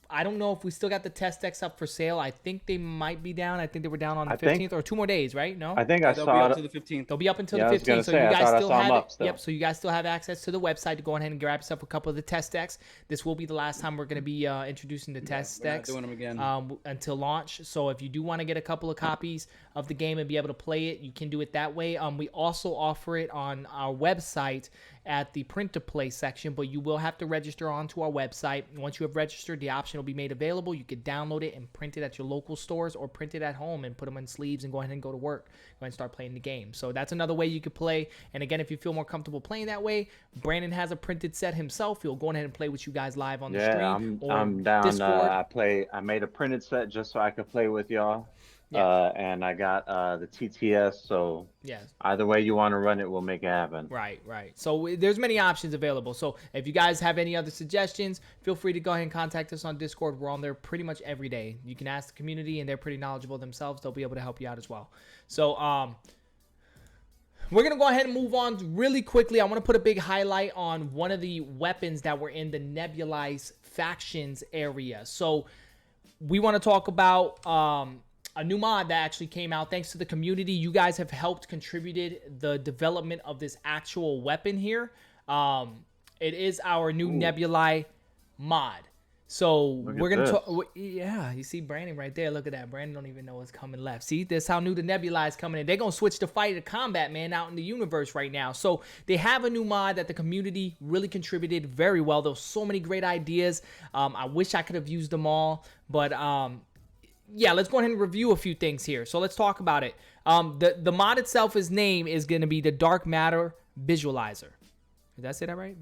[SPEAKER 2] I don't know if we still got the test decks up for sale. I think they might be down. I think they were down on the 15th or 2 more days, right? No?
[SPEAKER 5] I think I
[SPEAKER 3] They'll be
[SPEAKER 5] saw
[SPEAKER 3] up
[SPEAKER 5] it.
[SPEAKER 3] to the 15th.
[SPEAKER 2] They'll be up until
[SPEAKER 5] Yeah, I
[SPEAKER 2] the
[SPEAKER 5] was gonna
[SPEAKER 2] 15th, so
[SPEAKER 5] say,
[SPEAKER 2] you
[SPEAKER 5] I
[SPEAKER 2] guys
[SPEAKER 5] thought I
[SPEAKER 2] still
[SPEAKER 5] saw 'em
[SPEAKER 2] have
[SPEAKER 5] up
[SPEAKER 2] it.
[SPEAKER 5] still.
[SPEAKER 2] Yep, so you guys still have access to the website to go ahead and grab yourself a couple of the test decks. This will be the last time we're going to be introducing the test
[SPEAKER 3] We're not
[SPEAKER 2] decks
[SPEAKER 3] doing them again.
[SPEAKER 2] until launch. So if you do want to get a couple of copies of the game and be able to play it, you can do it that way. We also offer it on our website at the print to play section, but you will have to register onto our website. Once you have registered, the option will be made available. You could download it and print it at your local stores, or print it at home and put them in sleeves and go ahead and go to work. Go ahead and start playing the game. So that's another way you could play. And again, if you feel more comfortable playing that way, Brandon has a printed set himself. He'll go ahead and play with you guys live on the stream.
[SPEAKER 5] I'm down.
[SPEAKER 2] Discord.
[SPEAKER 5] I made a printed set just so I could play with y'all. And I got the TTS, so
[SPEAKER 2] Yes.
[SPEAKER 5] either way you want to run it, we'll make it happen.
[SPEAKER 2] Right. So there's many options available. So if you guys have any other suggestions, feel free to go ahead and contact us on Discord. We're on there pretty much every day. You can ask the community, and they're pretty knowledgeable themselves. They'll be able to help you out as well. So we're going to go ahead and move on really quickly. I want to put a big highlight on one of the weapons that were in the Nebulae factions area. So we want to talk about a new mod that actually came out thanks to the community. You guys have helped contributed the development of this actual weapon here. It is our new Nebulae Mod. So
[SPEAKER 5] Look
[SPEAKER 2] we're
[SPEAKER 5] at
[SPEAKER 2] gonna
[SPEAKER 5] this.
[SPEAKER 2] talk. Yeah, you see Brandon right there. Look at that. Brandon don't even know what's coming left. See, this how new the Nebulae is coming in. They're gonna switch the fight to combat, man, out in the universe right now. So they have a new mod that the community really contributed very well. There was so many great ideas. I wish I could have used them all, but yeah, let's go ahead and review a few things here. So let's talk about it. The mod itself, his name is gonna be the Dark Matter Visualizer. Did I say that right?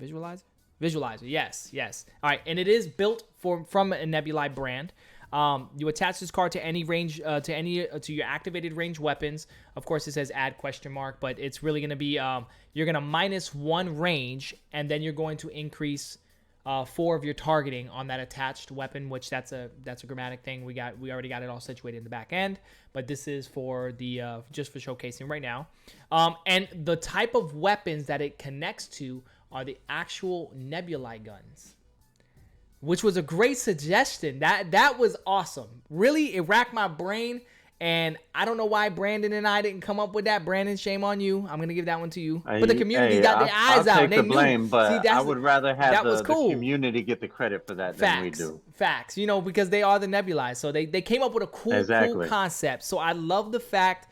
[SPEAKER 2] Visualizer, yes. All right, and it is built from a Nebulae brand. You attach this card to any range, to your activated range weapons. Of course, it says add ? But it's really going to be you're going to -1 range, and then you're going to increase 4 of your targeting on that attached weapon, which that's a grammatic thing. We already got it all situated in the back end, but this is for the just for showcasing right now. And the type of weapons that it connects to are the actual Nebulae guns, which was a great suggestion. That was awesome. Really, it racked my brain, and I don't know why Brandon and I didn't come up with that. Brandon, shame on you. I'm gonna give that one to you. But the community got their eyes
[SPEAKER 5] I'll
[SPEAKER 2] out.
[SPEAKER 5] take
[SPEAKER 2] They
[SPEAKER 5] the
[SPEAKER 2] knew.
[SPEAKER 5] blame, but
[SPEAKER 2] See,
[SPEAKER 5] I would rather have
[SPEAKER 2] that was
[SPEAKER 5] the
[SPEAKER 2] cool.
[SPEAKER 5] community get the credit for that than we do.
[SPEAKER 2] Facts. You know, because they are the Nebulae, so they came up with a cool concept. So I love the fact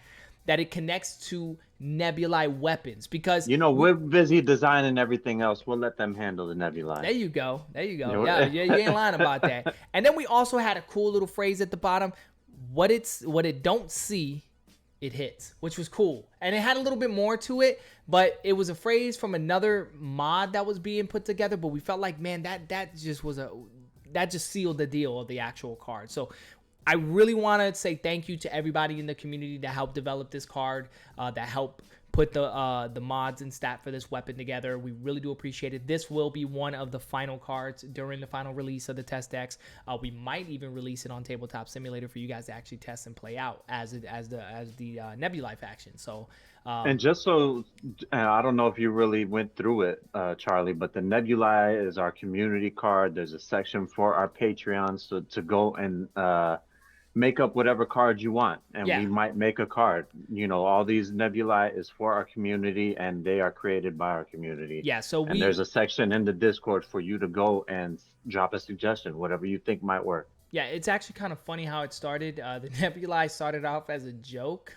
[SPEAKER 2] that it connects to Nebulae weapons, because
[SPEAKER 5] we're busy designing everything else. We'll let them handle the Nebulae.
[SPEAKER 2] There you go. Yeah, you ain't lying about that. And then we also had a cool little phrase at the bottom: what it don't see, it hits, which was cool. And it had a little bit more to it, but it was a phrase from another mod that was being put together. But we felt like, man, that just sealed the deal of the actual card. So I really want to say thank you to everybody in the community that helped develop this card, that helped put the mods and stat for this weapon together. We really do appreciate it. This will be one of the final cards during the final release of the test decks. We might even release it on Tabletop Simulator for you guys to actually test and play out as the Nebulae faction. So
[SPEAKER 5] and just so I don't know if you really went through it, Charlie, but the Nebulae is our community card. There's a section for our Patreons to go and make up whatever card you want, and we might make a card. All these Nebulae is for our community, and they are created by our community. And there's a section in the Discord for you to go and drop a suggestion, whatever you think might work.
[SPEAKER 2] Yeah, it's actually kind of funny how it started. The Nebulae started off as a joke,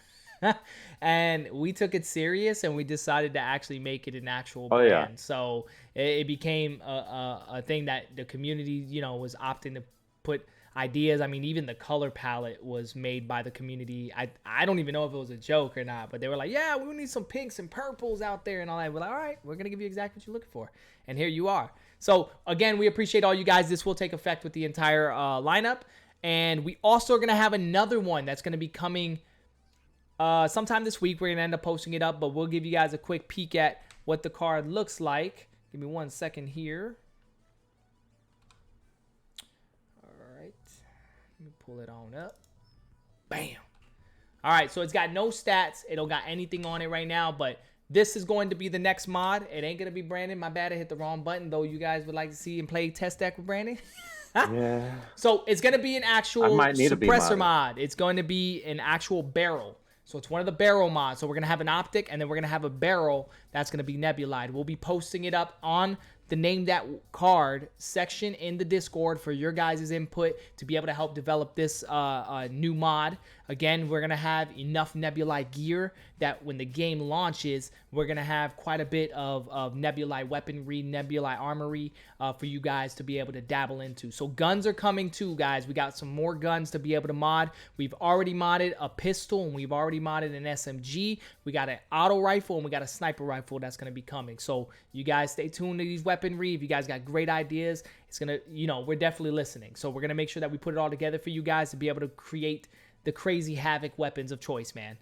[SPEAKER 2] and we took it serious, and we decided to actually make it an actual brand. So it became a thing that the community, was opting to put ideas. I mean, even the color palette was made by the community. I don't even know if it was a joke or not, but they were like, yeah, we need some pinks and purples out there and all that. We're like, all right, we're going to give you exactly what you're looking for. And here you are. So again, we appreciate all you guys. This will take effect with the entire lineup. And we also are going to have another one that's going to be coming sometime this week. We're going to end up posting it up, but we'll give you guys a quick peek at what the card looks like. Give me 1 second here. Let me pull it on up. Bam. All right, so it's got no stats. It don't got anything on it right now, but this is going to be the next mod. It ain't going to be Brandon. My bad, I hit the wrong button, though you guys would like to see and play test deck with Brandon.
[SPEAKER 5] Yeah.
[SPEAKER 2] So it's going to be an actual suppressor mod. It's going to be an actual barrel. So it's one of the barrel mods. So we're going to have an optic, and then we're going to have a barrel that's going to be Nebulae. We'll be posting it up on the Name That Card section in the Discord for your guys' input to be able to help develop this new mod. Again, we're going to have enough Nebulae gear that when the game launches, we're going to have quite a bit of Nebulae weaponry, Nebulae armory for you guys to be able to dabble into. So guns are coming too, guys. We got some more guns to be able to mod. We've already modded a pistol, and we've already modded an SMG. We got an auto rifle, and we got a sniper rifle that's going to be coming. So you guys stay tuned to these weaponry. If you guys got great ideas, it's going to, we're definitely listening. So we're going to make sure that we put it all together for you guys to be able to create the crazy havoc weapons of choice, man.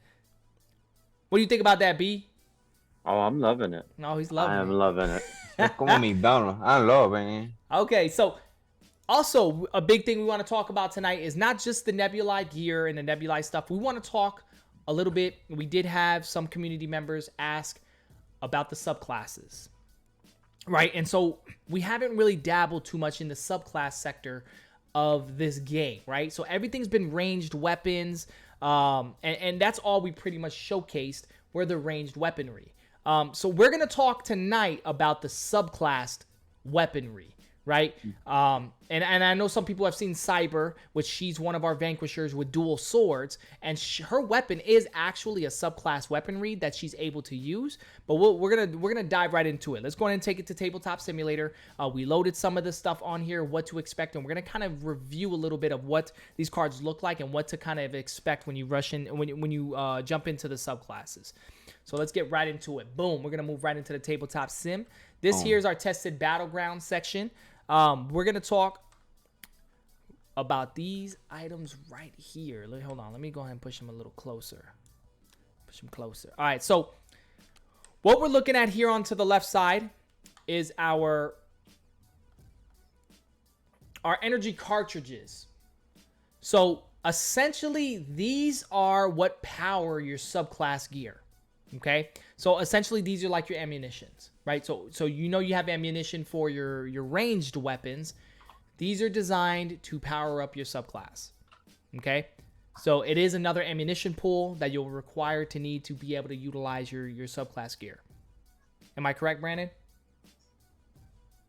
[SPEAKER 2] What do you think about that, B?
[SPEAKER 5] Oh, I'm loving it.
[SPEAKER 2] No, he's loving it.
[SPEAKER 5] I am loving it.
[SPEAKER 4] Como McDonald's. I love it, man.
[SPEAKER 2] Okay, so also a big thing we want to talk about tonight is not just the Nebulae gear and the Nebulae stuff. We want to talk a little bit. We did have some community members ask about the subclasses, right? And so we haven't really dabbled too much in the subclass sector of this game, right? So everything's been ranged weapons, and that's all we pretty much showcased were the ranged weaponry. So we're going to talk tonight about the subclassed weaponry, right? And I know some people have seen Cyber, which she's one of our Vanquishers with dual swords, and her weapon is actually a subclass weaponry that she's able to use. But we're gonna dive right into it. Let's go ahead and take it to Tabletop Simulator. We loaded some of the stuff on here, what to expect, and we're gonna kind of review a little bit of what these cards look like and what to kind of expect when you rush in when you jump into the subclasses. So let's get right into it. Boom, we're gonna move right into the Tabletop Sim. This here is our tested battleground section. We're going to talk about these items right here. Hold on. Let me go ahead and push them a little closer. Push them closer. All right. So what we're looking at here on to the left side is our energy cartridges. So essentially, these are what power your subclass gear. Okay, so essentially these are like your ammunitions, right? So you have ammunition for your ranged weapons. These are designed to power up your subclass. Okay, so it is another ammunition pool that you'll require to need to be able to utilize your subclass gear. Am I correct, Brandon?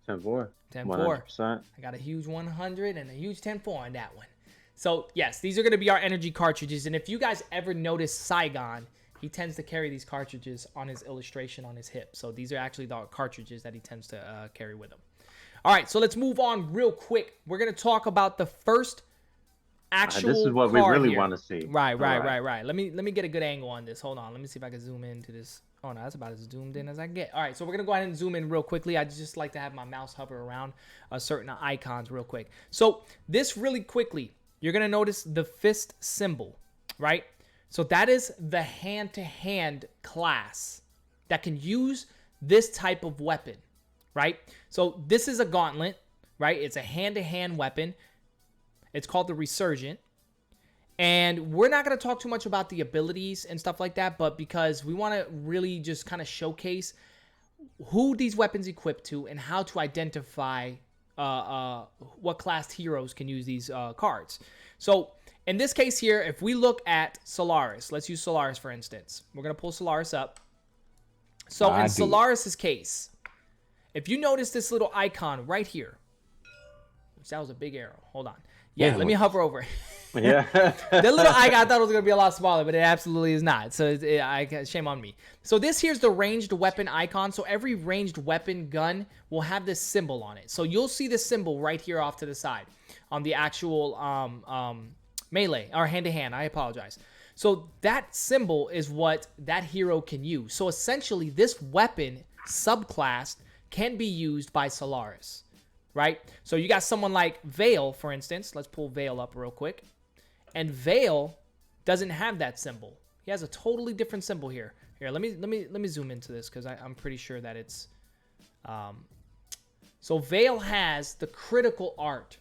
[SPEAKER 5] 10-4.
[SPEAKER 2] 10-4.
[SPEAKER 5] 100%.
[SPEAKER 2] I got a huge 100 and a huge 10-4 on that one. So yes, these are going to be our energy cartridges. And if you guys ever notice Saigon, he tends to carry these cartridges on his illustration on his hip. So these are actually the cartridges that he tends to carry with him. All right, so let's move on real quick. We're going to talk about the first actual
[SPEAKER 5] This is what we really want to see.
[SPEAKER 2] Right. Let me get a good angle on this. Hold on. Let me see if I can zoom into this. Oh, no, that's about as zoomed in as I get. All right, so we're going to go ahead and zoom in real quickly. I just like to have my mouse hover around certain icons real quick. So this really quickly, you're going to notice the fist symbol, right? So that is the hand-to-hand class that can use this type of weapon, right? So this is a gauntlet, right? It's a hand-to-hand weapon. It's called the Resurgent. And we're not going to talk too much about the abilities and stuff like that, but because we want to really just kind of showcase who these weapons equip to and how to identify what class heroes can use these cards. So in this case here, if we look at Solaris, let's use Solaris for instance. We're going to pull Solaris up. So in Solaris's case, if you notice this little icon right here, which that was a big arrow. Hold on. Yeah, let me hover over it.
[SPEAKER 5] Yeah.
[SPEAKER 2] The little icon, I thought it was going to be a lot smaller, but it absolutely is not. So shame on me. So this here's the ranged weapon icon. So every ranged weapon gun will have this symbol on it. So you'll see this symbol right here off to the side on the actual melee or hand-to-hand. I apologize. So that symbol is what that hero can use. So essentially this weapon subclass can be used by Solaris, right? So you got someone like Veil, for instance. Let's pull Veil up real quick. And Veil doesn't have that symbol. He has a totally different symbol here. Here, let me zoom into this because I'm pretty sure that it's so Veil has the critical art,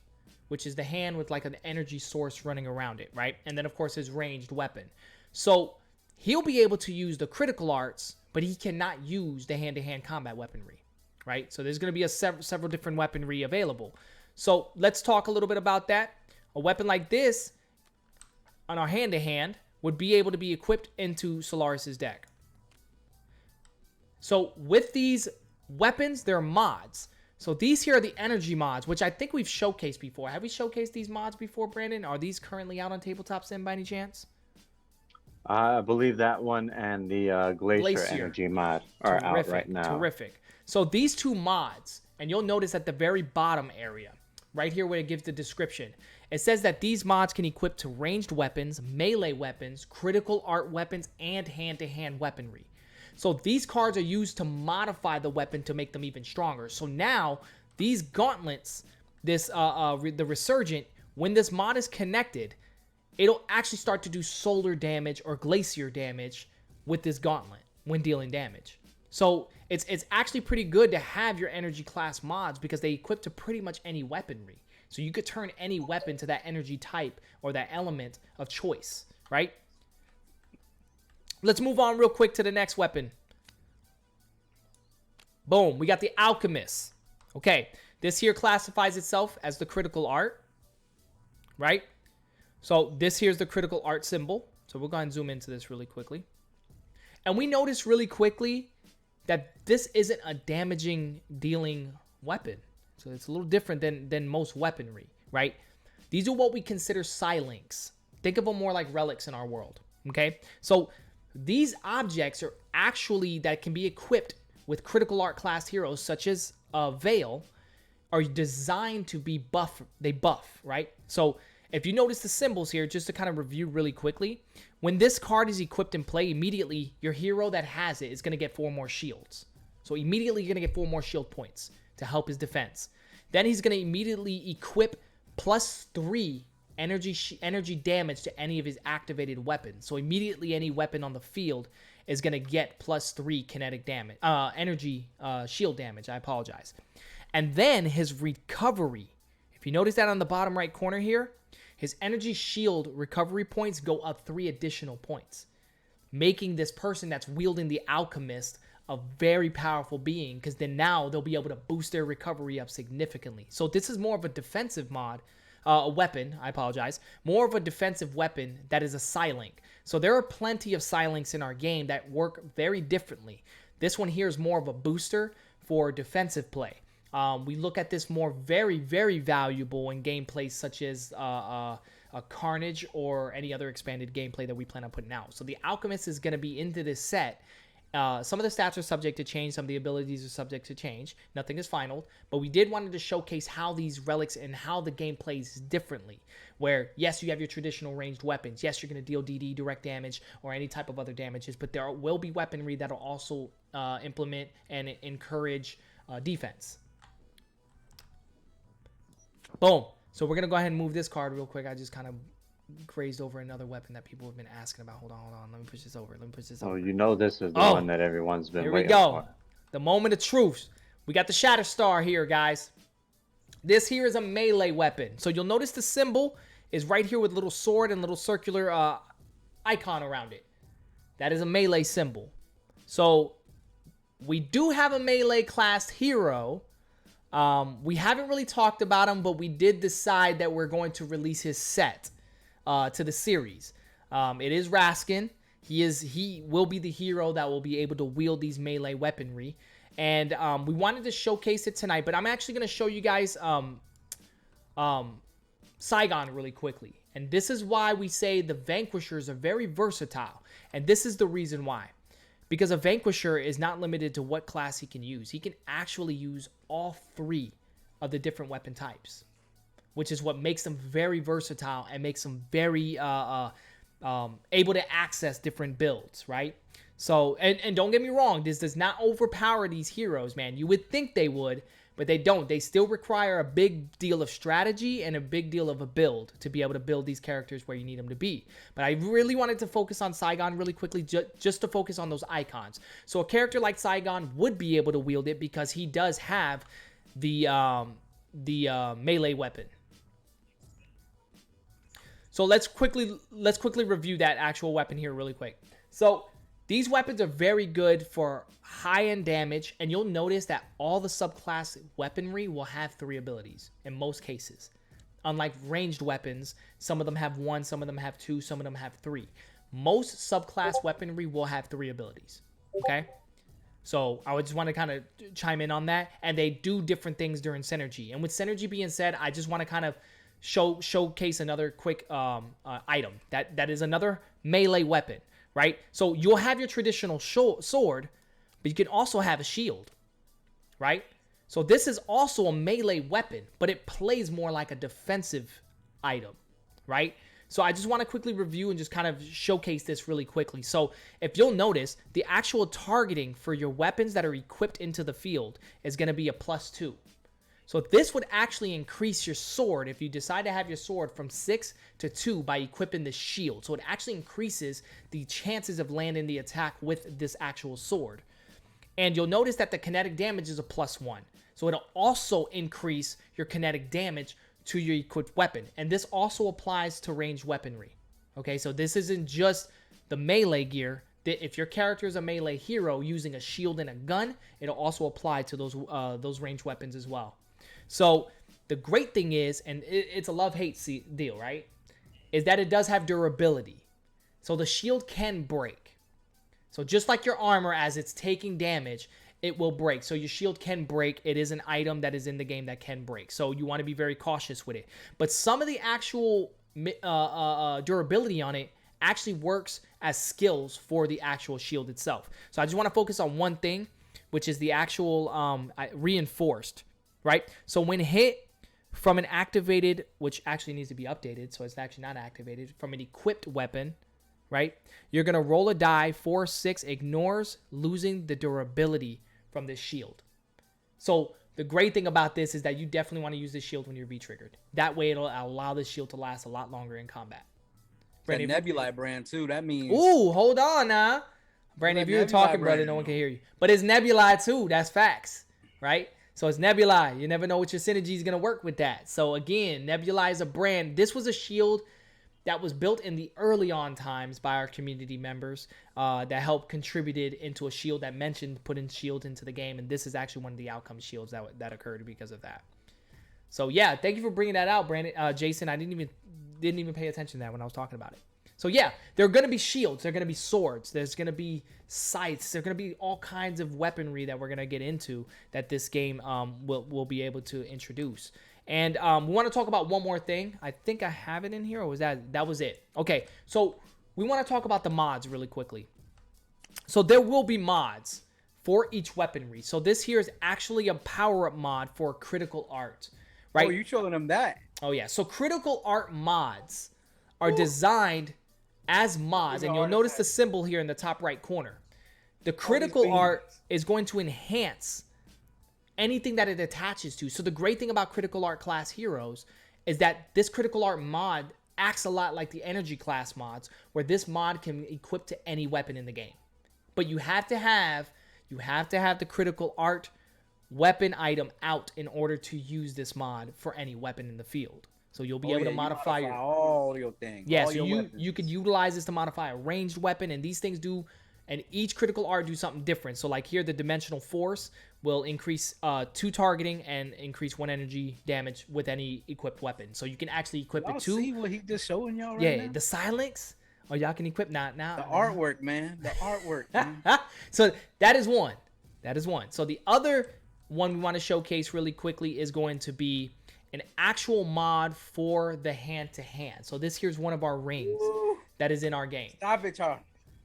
[SPEAKER 2] which is the hand with like an energy source running around it, right? And then, of course, his ranged weapon. So he'll be able to use the critical arts, but he cannot use the hand-to-hand combat weaponry, right? So there's going to be several different weaponry available. So let's talk a little bit about that. A weapon like this on our hand-to-hand would be able to be equipped into Solaris's deck. So with these weapons, there are mods. So these here are the energy mods, which I think we've showcased before. Have we showcased these mods before, Brandon? Are these currently out on Tabletop Sim by any chance?
[SPEAKER 5] I believe that one and the Glacier energy mod are out right now.
[SPEAKER 2] Terrific. So these two mods, and you'll notice at the very bottom area, right here where it gives the description, it says that these mods can equip to ranged weapons, melee weapons, critical art weapons, and hand-to-hand weaponry. So these cards are used to modify the weapon to make them even stronger. So now these gauntlets, the Resurgent, when this mod is connected, it'll actually start to do solar damage or glacier damage with this gauntlet when dealing damage. So it's actually pretty good to have your energy class mods because they equip to pretty much any weaponry. So you could turn any weapon to that energy type or that element of choice, right? Let's move on real quick to the next weapon. Boom, we got the Alchemist. Okay, this here classifies itself as the critical art, right? So this here's the critical art symbol. So we'll go ahead and zoom into this really quickly. And we notice really quickly that this isn't a damaging dealing weapon. So it's a little different than most weaponry, right? These are what we consider psilinks. Think of them more like relics in our world, okay? So these objects are actually that can be equipped with critical art class heroes such as Veil, are designed to be buff. They buff, right? So if you notice the symbols here, just to kind of review really quickly, when this card is equipped in play, immediately your hero that has it is going to get 4 more shields. So immediately you're going to get 4 more shield points to help his defense. Then he's going to immediately equip +3 energy damage to any of his activated weapons. So immediately any weapon on the field is going to get +3 kinetic damage, energy shield damage. I apologize. And then his recovery. If you notice that on the bottom right corner here, his energy shield recovery points go up 3 additional points, making this person that's wielding the Alchemist a very powerful being, because then now they'll be able to boost their recovery up significantly. So this is more of a defensive mod, a weapon, I apologize, more of a defensive weapon that is a psilink. So there are plenty of psilinks in our game that work very differently. This one here is more of a booster for defensive play. We look at this more very, very valuable in gameplays such as Carnage or any other expanded gameplay that we plan on putting out. So the Alchemist is going to be into this set. Some of the stats are subject to change. Some of the abilities are subject to change. Nothing is final. But we did wanted to showcase how these relics and how the game plays differently. Where, yes, you have your traditional ranged weapons. Yes, you're going to deal DD, direct damage, or any type of other damages. But there will be weaponry that will also implement and encourage defense. Boom. So we're going to go ahead and move this card real quick. I just kind of grazed over another weapon that people have been asking about. Hold on. Let me push this over.
[SPEAKER 5] Oh, you know this is the one that everyone's been waiting for.
[SPEAKER 2] Here we go. The moment of truth. We got the Shatter Star here, guys. This here is a melee weapon. So you'll notice the symbol is right here with little sword and little circular icon around it. That is a melee symbol. So we do have a melee class hero. We haven't really talked about him, but we did decide that we're going to release his set to the series. It is Raskin. He will be the hero that will be able to wield these melee weaponry. And we wanted to showcase it tonight, but I'm actually going to show you guys Tcgcon really quickly. And this is why we say the Vanquishers are very versatile. And this is the reason why. Because a Vanquisher is not limited to what class he can use. He can actually use all 3 of the different weapon types, which is what makes them very versatile and makes them very able to access different builds, right? So, and don't get me wrong, this does not overpower these heroes, man. You would think they would, but they don't. They still require a big deal of strategy and a big deal of a build to be able to build these characters where you need them to be. But I really wanted to focus on Tcgcon really quickly, just to focus on those icons. So a character like Tcgcon would be able to wield it because he does have the melee weapon. So let's quickly review that actual weapon here really quick. So these weapons are very good for high-end damage, and you'll notice that all the subclass weaponry will have 3 abilities in most cases. Unlike ranged weapons, some of them have 1, some of them have 2, some of them have 3. Most subclass weaponry will have 3 abilities, okay? So I would just want to kind of chime in on that, and they do different things during Synergy. And with Synergy being said, I just want to kind of showcase another quick item. That is another melee weapon, right? So you'll have your traditional sword, but you can also have a shield, right? So this is also a melee weapon, but it plays more like a defensive item, right? So I just want to quickly review and just kind of showcase this really quickly. So if you'll notice, the actual targeting for your weapons that are equipped into the field is going to be a +2. So this would actually increase your sword if you decide to have your sword from 6 to 2 by equipping the shield. So it actually increases the chances of landing the attack with this actual sword. And you'll notice that the kinetic damage is a +1. So it'll also increase your kinetic damage to your equipped weapon. And this also applies to ranged weaponry. Okay, so this isn't just the melee gear. If your character is a melee hero using a shield and a gun, it'll also apply to those ranged weapons as well. So the great thing is, and it's a love-hate deal, right? Is that it does have durability. So the shield can break. So just like your armor, as it's taking damage, it will break. So your shield can break. It is an item that is in the game that can break. So you want to be very cautious with it. But some of the actual durability on it actually works as skills for the actual shield itself. So I just want to focus on one thing, which is the actual reinforced, right? So when hit from an activated, which actually needs to be updated, so it's actually not activated, from an equipped weapon, right? You're going to roll a die, 4, 6, ignores losing the durability from this shield. So the great thing about this is that you definitely want to use this shield when you're V-triggered. That way it'll allow this shield to last a lot longer in combat.
[SPEAKER 3] That Nebulae brand too. That means.
[SPEAKER 2] Ooh, hold on now. Brandon, if you're talking, brother, no one can hear you. But it's Nebulae too. That's facts, right? So it's Nebulae. You never know what your synergy is going to work with that. So again, Nebulae is a brand. This was a shield that was built in the early on times by our community members that helped contributed into a shield that mentioned putting shield into the game. And this is actually one of the outcome shields that occurred because of that. So yeah, thank you for bringing that out, Brandon. Jason, I didn't even pay attention to that when I was talking about it. So yeah, there are going to be shields. There are going to be swords. There's going to be scythes. There's going to be all kinds of weaponry that we're going to get into that this game will be able to introduce. And we want to talk about one more thing. I think I have it in here, or was that was it? Okay, so we want to talk about the mods really quickly. So there will be mods for each weaponry. So this here is actually a power-up mod for critical art, right?
[SPEAKER 3] Oh, you showing them that?
[SPEAKER 2] Oh yeah. So critical art mods are designed as mods, and you'll notice the symbol here in the top right corner. The critical art is going to enhance anything that it attaches to. So the great thing about critical art class heroes is that this critical art mod acts a lot like the energy class mods, where this mod can equip to any weapon in the game. But you have to have the critical art weapon item out in order to use this mod for any weapon in the field. So you'll be able to modify
[SPEAKER 3] all your things.
[SPEAKER 2] Yeah, so you could utilize this to modify a ranged weapon, and these things do, and each critical art do something different. So like here, the dimensional force will increase 2 targeting and increase 1 energy damage with any equipped weapon. So you can actually equip it too.
[SPEAKER 3] See what he just showing y'all right now?
[SPEAKER 2] Yeah, the silence. Oh, y'all can equip now.
[SPEAKER 3] The artwork, man. The artwork, man.
[SPEAKER 2] So that is one. That is one. So the other one we want to showcase really quickly is going to be an actual mod for the hand-to-hand. So this here's one of our rings that is in our game.
[SPEAKER 3] Stop it, Charles.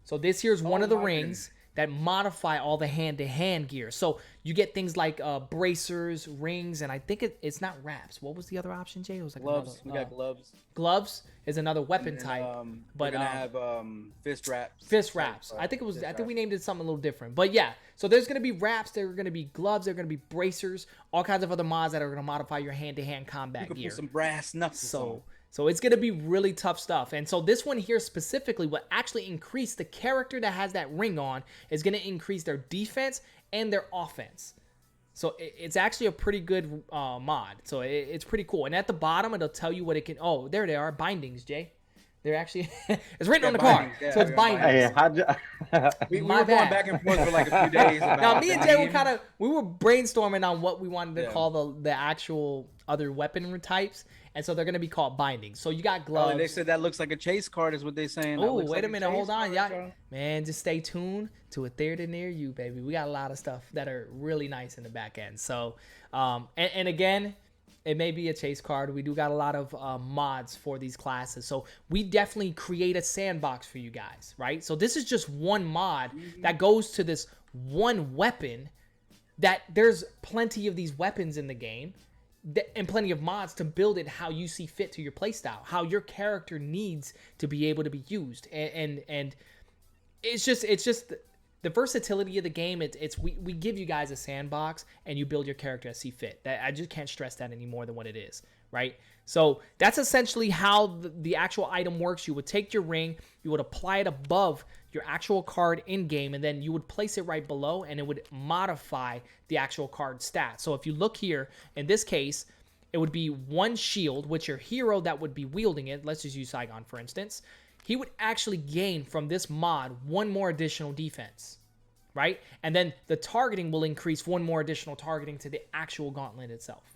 [SPEAKER 2] So this here's one of the rings that modify all the hand-to-hand gear. So you get things like bracers, rings, and I think it's not wraps. What was the other option, Jay? It was like
[SPEAKER 3] gloves. We got gloves.
[SPEAKER 2] Gloves is another weapon type.
[SPEAKER 3] But we're gonna have fist wraps.
[SPEAKER 2] Fist wraps. I think we named it something a little different. But yeah, so there's gonna be wraps. There are gonna be gloves. There are gonna be bracers. All kinds of other mods that are gonna modify your hand-to-hand combat
[SPEAKER 3] you can
[SPEAKER 2] gear.
[SPEAKER 3] Put some brass knuckles on.
[SPEAKER 2] So it's going to be really tough stuff. And so this one here specifically will actually increase the character that has that ring on is going to increase their defense and their offense. So it's actually a pretty good mod. So it's pretty cool. And at the bottom, it'll tell you what it can. Oh, there they are. Bindings, Jay. They're actually, it's written on the card.
[SPEAKER 3] Yeah,
[SPEAKER 2] so it's bindings.
[SPEAKER 5] Hey,
[SPEAKER 3] we were going back and forth for like a few days.
[SPEAKER 2] Now, me and Jay were brainstorming on what we wanted to call the actual other weapon types. And so they're going to be called bindings. So you got gloves.
[SPEAKER 3] Oh, they said that looks like a chase card is what they're saying.
[SPEAKER 2] Oh, wait a minute. Hold on. Y'all. Man, just stay tuned to a theater near you, baby. We got a lot of stuff that are really nice in the back end. So, and again, it may be a chase card. We do got a lot of mods for these classes. So we definitely create a sandbox for you guys, right? So this is just one mod that goes to this one weapon that there's plenty of these weapons in the game. And plenty of mods to build it how you see fit to your playstyle, how your character needs to be able to be used, and it's just the versatility of the game. We give you guys a sandbox and you build your character as see fit. That I just can't stress that any more than what it is, right? So that's essentially how the actual item works. You would take your ring, you would apply it above your actual card in game, and then you would place it right below, and it would modify the actual card stat. So if you look here, in this case, it would be 1 shield, which your hero that would be wielding it, let's just use Tcgcon for instance, he would actually gain from this mod 1 more additional defense, right? And then the targeting will increase 1 more additional targeting to the actual gauntlet itself.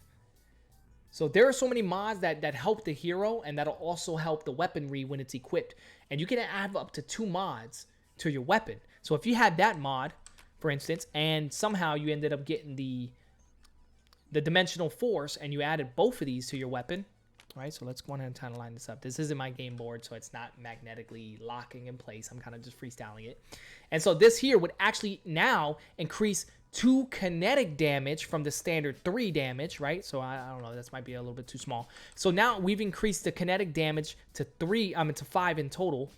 [SPEAKER 2] So there are so many mods that help the hero, and that'll also help the weaponry when it's equipped. And you can add up to 2 mods to your weapon. So if you had that mod for instance, and somehow you ended up getting the dimensional force, and you added both of these to your weapon. All right, so let's go ahead and kind of line this up. This isn't my game board, so it's not magnetically locking in place. I'm kind of just freestyling it. And so this here would actually now increase 2 kinetic damage from the standard 3 damage, right? So I don't know, this might be a little bit too small. So now we've increased the kinetic damage to 5 in total,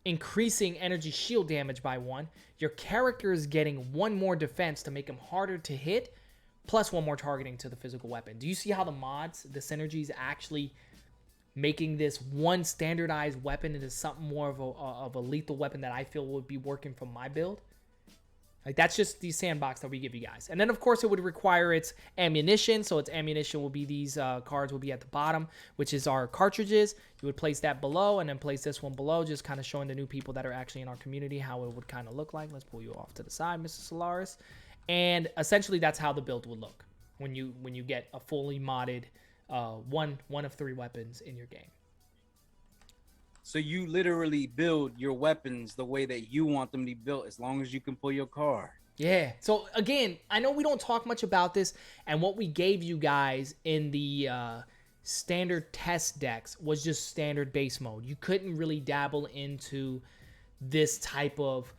[SPEAKER 2] increasing energy shield damage by 1. Your character is getting 1 more defense to make him harder to hit, plus 1 more targeting to the physical weapon. Do you see how the mods, the synergies, actually making this one standardized weapon into something more of a lethal weapon that I feel would be working from my build? Like, that's just the sandbox that we give you guys. And then, of course, it would require its ammunition. So its ammunition will be these cards will be at the bottom, which is our cartridges. You would place that below and then place this one below, just kind of showing the new people that are actually in our community how it would kind of look like. Let's pull you off to the side, Mr. Solaris. And essentially, that's how the build would look when you get a fully modded one of 3 weapons in your game.
[SPEAKER 3] So you literally build your weapons the way that you want them to be built, as long as you can pull your card.
[SPEAKER 2] Yeah. So again, I know we don't talk much about this, and what we gave you guys in the standard test decks was just standard base mode. You couldn't really dabble into this type of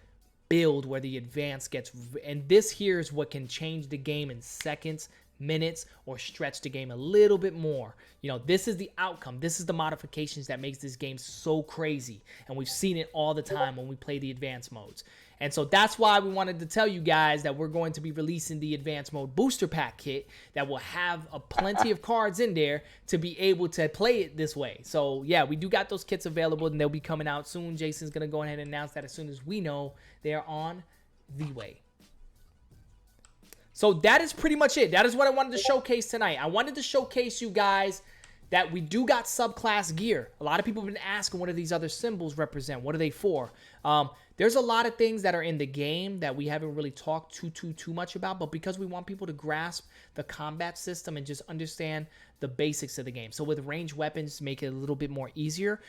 [SPEAKER 2] build where the advance gets, and this here is what can change the game in seconds, minutes, or stretch the game a little bit more. You know, this is the outcome. This is the modifications that makes this game so crazy, and we've seen it all the time when we play the advanced modes. And so that's why we wanted to tell you guys that we're going to be releasing the advanced mode booster pack kit that will have plenty of cards in there to be able to play it this way. So yeah, we do got those kits available, and they'll be coming out soon. Jason's gonna go ahead and announce that as soon as we know they're on the way. So that is pretty much it. That is what I wanted to showcase tonight. I wanted to showcase you guys that we do got subclass gear. A lot of people have been asking, what do these other symbols represent? What are they for? There's a lot of things that are in the game that we haven't really talked too much about, but because we want people to grasp the combat system and just understand the basics of the game. So with ranged weapons, make it a little bit more easier.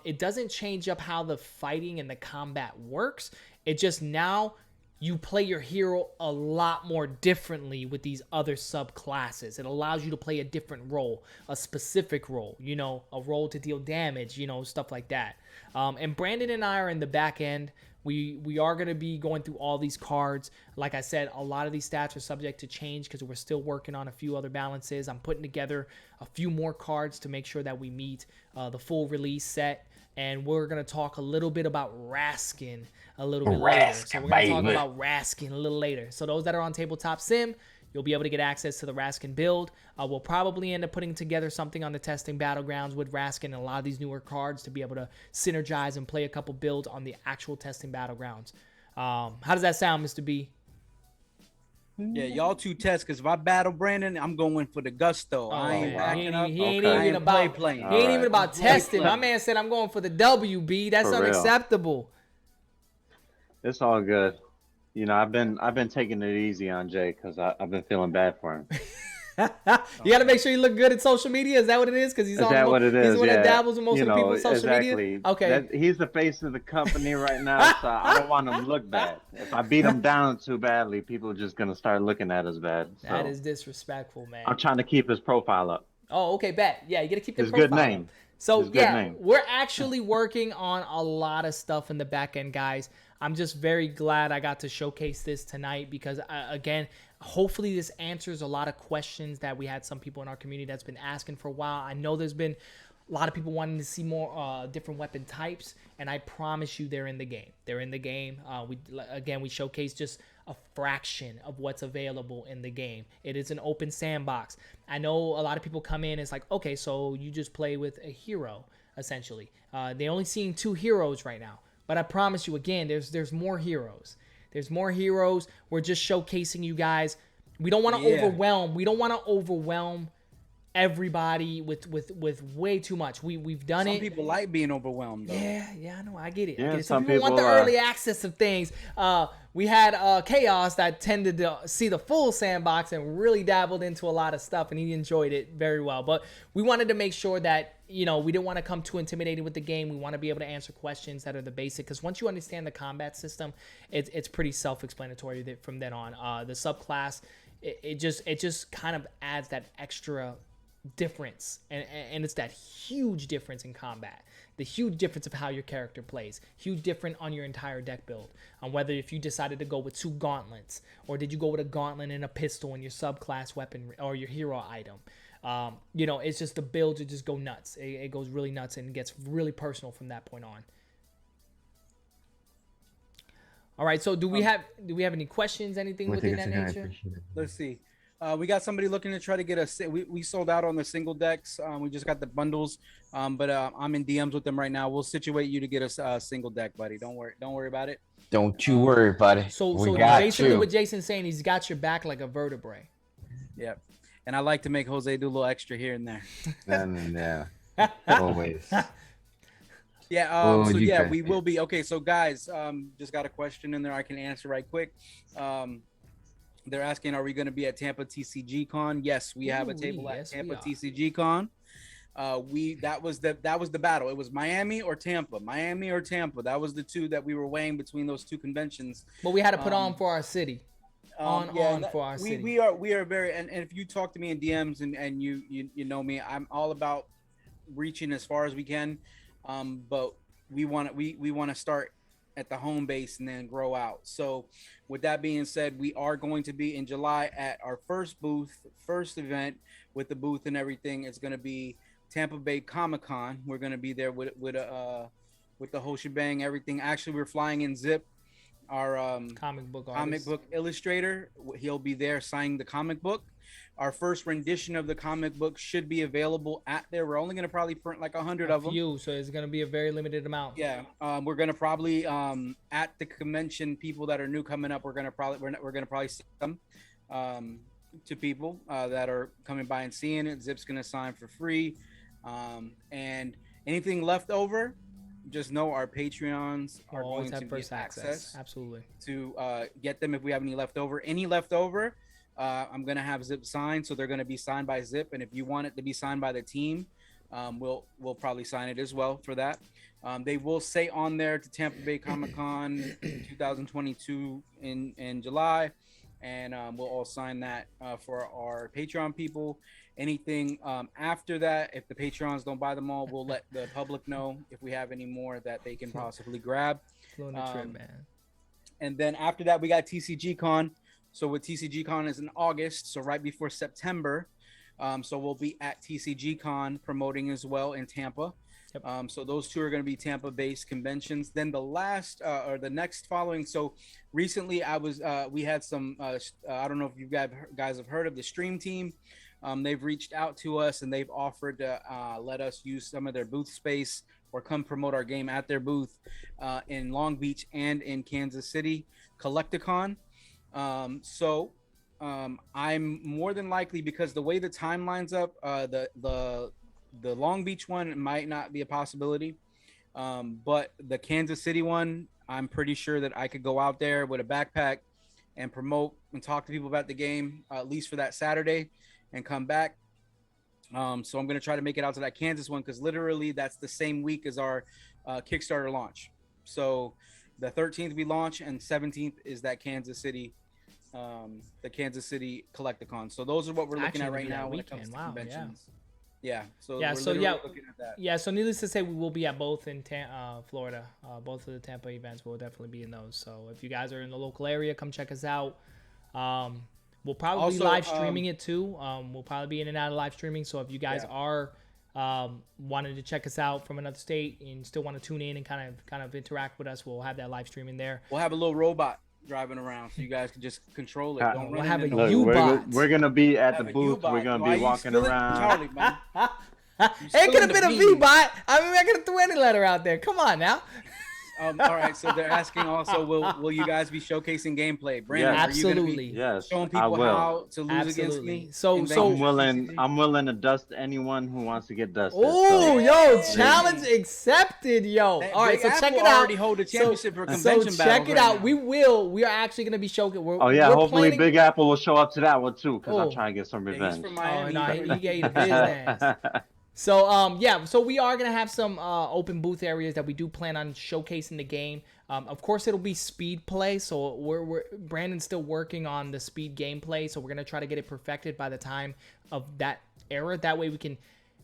[SPEAKER 2] It doesn't change up how the fighting and the combat works. It just now you play your hero a lot more differently with these other subclasses. It allows you to play a different role, a specific role, you know, a role to deal damage, you know, stuff like that. And Brandon and I are in the back end. We are going to be going through all these cards. Like I said, a lot of these stats are subject to change because we're still working on a few other balances. I'm putting together a few more cards to make sure that we meet the full release set. And we're going to talk a little bit about Raskin a little bit later. So we're going to talk about Raskin a little later. So those that are on Tabletop Sim, you'll be able to get access to the Raskin build. We'll probably end up putting together something on the testing battlegrounds with Raskin and a lot of these newer cards to be able to synergize and play a couple builds on the actual testing battlegrounds. How does that sound, Mr. B?
[SPEAKER 3] Yeah, y'all two test, because if I battle Brandon, I'm going for the gusto. I ain't backing up.
[SPEAKER 2] He ain't even about playing. He ain't even about testing. My man said I'm going for the WB. That's unacceptable.
[SPEAKER 5] It's all good. You know, I've been taking it easy on Jay because I've been feeling bad for him.
[SPEAKER 2] You got to make sure you look good at social media. Is that what it is? Because he's
[SPEAKER 5] Is that what it is?
[SPEAKER 2] He's the one that dabbles with most of the people on social
[SPEAKER 5] exactly.
[SPEAKER 2] media. Okay.
[SPEAKER 5] He's the face of the company right now, so I don't want him to look bad. If I beat him down too badly, people are just gonna start looking at us bad. So
[SPEAKER 2] that is disrespectful, man.
[SPEAKER 5] I'm trying to keep his profile up.
[SPEAKER 2] Oh, okay, bet. Yeah, you got to keep the
[SPEAKER 5] His
[SPEAKER 2] profile
[SPEAKER 5] good name.
[SPEAKER 2] up. So
[SPEAKER 5] His good name.
[SPEAKER 2] we're actually working on a lot of stuff in the back end, guys. I'm just very glad I got to showcase this tonight because, again, hopefully this answers a lot of questions that we had some people in our community that's been asking for a while. I know there's been a lot of people wanting to see more different weapon types, and I promise you they're in the game. They're in the game. We showcase just a fraction of what's available in the game. It is an open sandbox. I know a lot of people come in, it's like, okay, so you just play with a hero, essentially. They're only seeing 2 heroes right now. But I promise you, again, there's more heroes. There's more heroes. We're just showcasing you guys. We don't want to overwhelm. We don't want to overwhelm everybody with way too much. We've done it.
[SPEAKER 3] Some people like being overwhelmed, though.
[SPEAKER 2] Yeah, I know. I get it.
[SPEAKER 5] Yeah,
[SPEAKER 2] I get it. Some people want the early access of things. We had Chaos that tended to see the full sandbox and really dabbled into a lot of stuff, and he enjoyed it very well. But we wanted to make sure that you know, we didn't want to come too intimidating with the game. We want to be able to answer questions that are the basic, because once you understand the combat system, it's pretty self-explanatory from then on. The subclass, it just kind of adds that extra difference, and it's that huge difference in combat, the huge difference of how your character plays, huge difference on your entire deck build, on whether if you decided to go with 2 gauntlets, or did you go with a gauntlet and a pistol in your subclass weapon or your hero item. You know, it's just the build to just go nuts. It goes really nuts and gets really personal from that point on. All right, so do we have any questions, anything within that nature?
[SPEAKER 3] Let's see. We got somebody looking to try to get us. We sold out on the single decks. We just got the bundles, but I'm in DMs with them right now. We'll situate you to get us a single deck, buddy. Don't worry about it.
[SPEAKER 4] Don't you worry, buddy.
[SPEAKER 2] So
[SPEAKER 4] got
[SPEAKER 2] basically,
[SPEAKER 4] you.
[SPEAKER 2] what Jason's saying, he's got your back like a vertebrae.
[SPEAKER 3] Yep. And I like to make Jose do a little extra here and there.
[SPEAKER 4] Yeah, always.
[SPEAKER 3] Yeah. So yeah, we will be okay. So guys, just got a question in there I can answer right quick. They're asking, are we going to be at Tampa TCGcon? Yes, we have a table at Tampa TCGcon. That was the battle. It was Miami or Tampa. That was the two that we were weighing between those two conventions.
[SPEAKER 2] But we had to put on for our city.
[SPEAKER 3] We are very, and if you talk to me in DMs and you know me, I'm all about reaching as far as we can, but we want to start at the home base and then grow out. So with that being said, we are going to be in July at our first event with the booth and everything. It's going to be Tampa Bay Comic-Con. We're going to be there with the whole shebang, everything. Actually, we're flying in Zip, our
[SPEAKER 2] comic book
[SPEAKER 3] illustrator. He'll be there signing the comic book. Our first rendition of the comic book should be available at there. We're only going to probably print like 100 of them.
[SPEAKER 2] So it's going to be a very limited amount.
[SPEAKER 3] Yeah. We're going to probably at the convention, people that are new coming up, we're going to probably send them to people that are coming by and seeing it. Zip's going to sign for free. And anything left over, just know our Patreons are going to get access.
[SPEAKER 2] Absolutely.
[SPEAKER 3] To get them if we have any left over. Any left over, I'm going to have Zip signed, so they're going to be signed by Zip. And if you want it to be signed by the team, we'll probably sign it as well for that. They will say on there to Tampa Bay Comic-Con 2022 in July, and we'll all sign that for our Patreon people. Anything after that, if the Patreons don't buy them all, we'll let the public know if we have any more that they can possibly grab.
[SPEAKER 2] Trip, man.
[SPEAKER 3] And then after that, we got TCGcon. So with TCGcon is in August, so right before September. So we'll be at TCGcon promoting as well in Tampa. Yep. So those two are going to be Tampa-based conventions. Then the last or the next following. So recently, we had some. I don't know if you guys have heard of the Stream Team. They've reached out to us and they've offered to let us use some of their booth space or come promote our game at their booth in Long Beach and in Kansas City, Collecticon. So I'm more than likely, because the way the time lines up, the Long Beach one might not be a possibility, but the Kansas City one, I'm pretty sure that I could go out there with a backpack and promote and talk to people about the game, at least for that Saturday, and come back. So I'm going to try to make it out to that Kansas one, because literally that's the same week as our Kickstarter launch. So the 13th we launch, and 17th is that Kansas City, the Kansas City Collecticon. So those are what we're looking at right now when it comes to conventions. Yeah. So we're looking at that.
[SPEAKER 2] Yeah. So needless to say, we will be at both in Florida. Both of the Tampa events will definitely be in those. So if you guys are in the local area, come check us out. We'll probably be live streaming it too. We'll probably be in and out of live streaming. So if you guys are wanting to check us out from another state and still want to tune in and kind of interact with us, we'll have that live streaming there.
[SPEAKER 3] We'll have a little robot driving around so you guys can just control it.
[SPEAKER 2] We'll have a U-bot.
[SPEAKER 5] We're gonna be at the booth. We're gonna be walking around.
[SPEAKER 3] Charlie, man.
[SPEAKER 2] It could have been a V-bot. I mean, I could have threw any letter out there. Come on now.
[SPEAKER 3] All right, so they're asking also, will you guys be showcasing gameplay? Brandon,
[SPEAKER 2] absolutely.
[SPEAKER 5] Yes,
[SPEAKER 3] showing people how to lose against me?
[SPEAKER 2] So
[SPEAKER 5] I'm willing to dust anyone who wants to get dusted.
[SPEAKER 2] Oh, yo, challenge accepted, yo. All right, so check it out.
[SPEAKER 3] Already hold the championship for convention
[SPEAKER 2] so check it out. We are actually going to be showcasing.
[SPEAKER 5] Hopefully Big Apple will show up to that one too, because I'm trying to get some revenge.
[SPEAKER 2] Oh, no, he gave the business. So yeah, so we are gonna have some open booth areas that we do plan on showcasing the game. Of course, it'll be speed play, so we're Brandon's still working on the speed gameplay, so we're gonna try to get it perfected by the time of that era. That way we can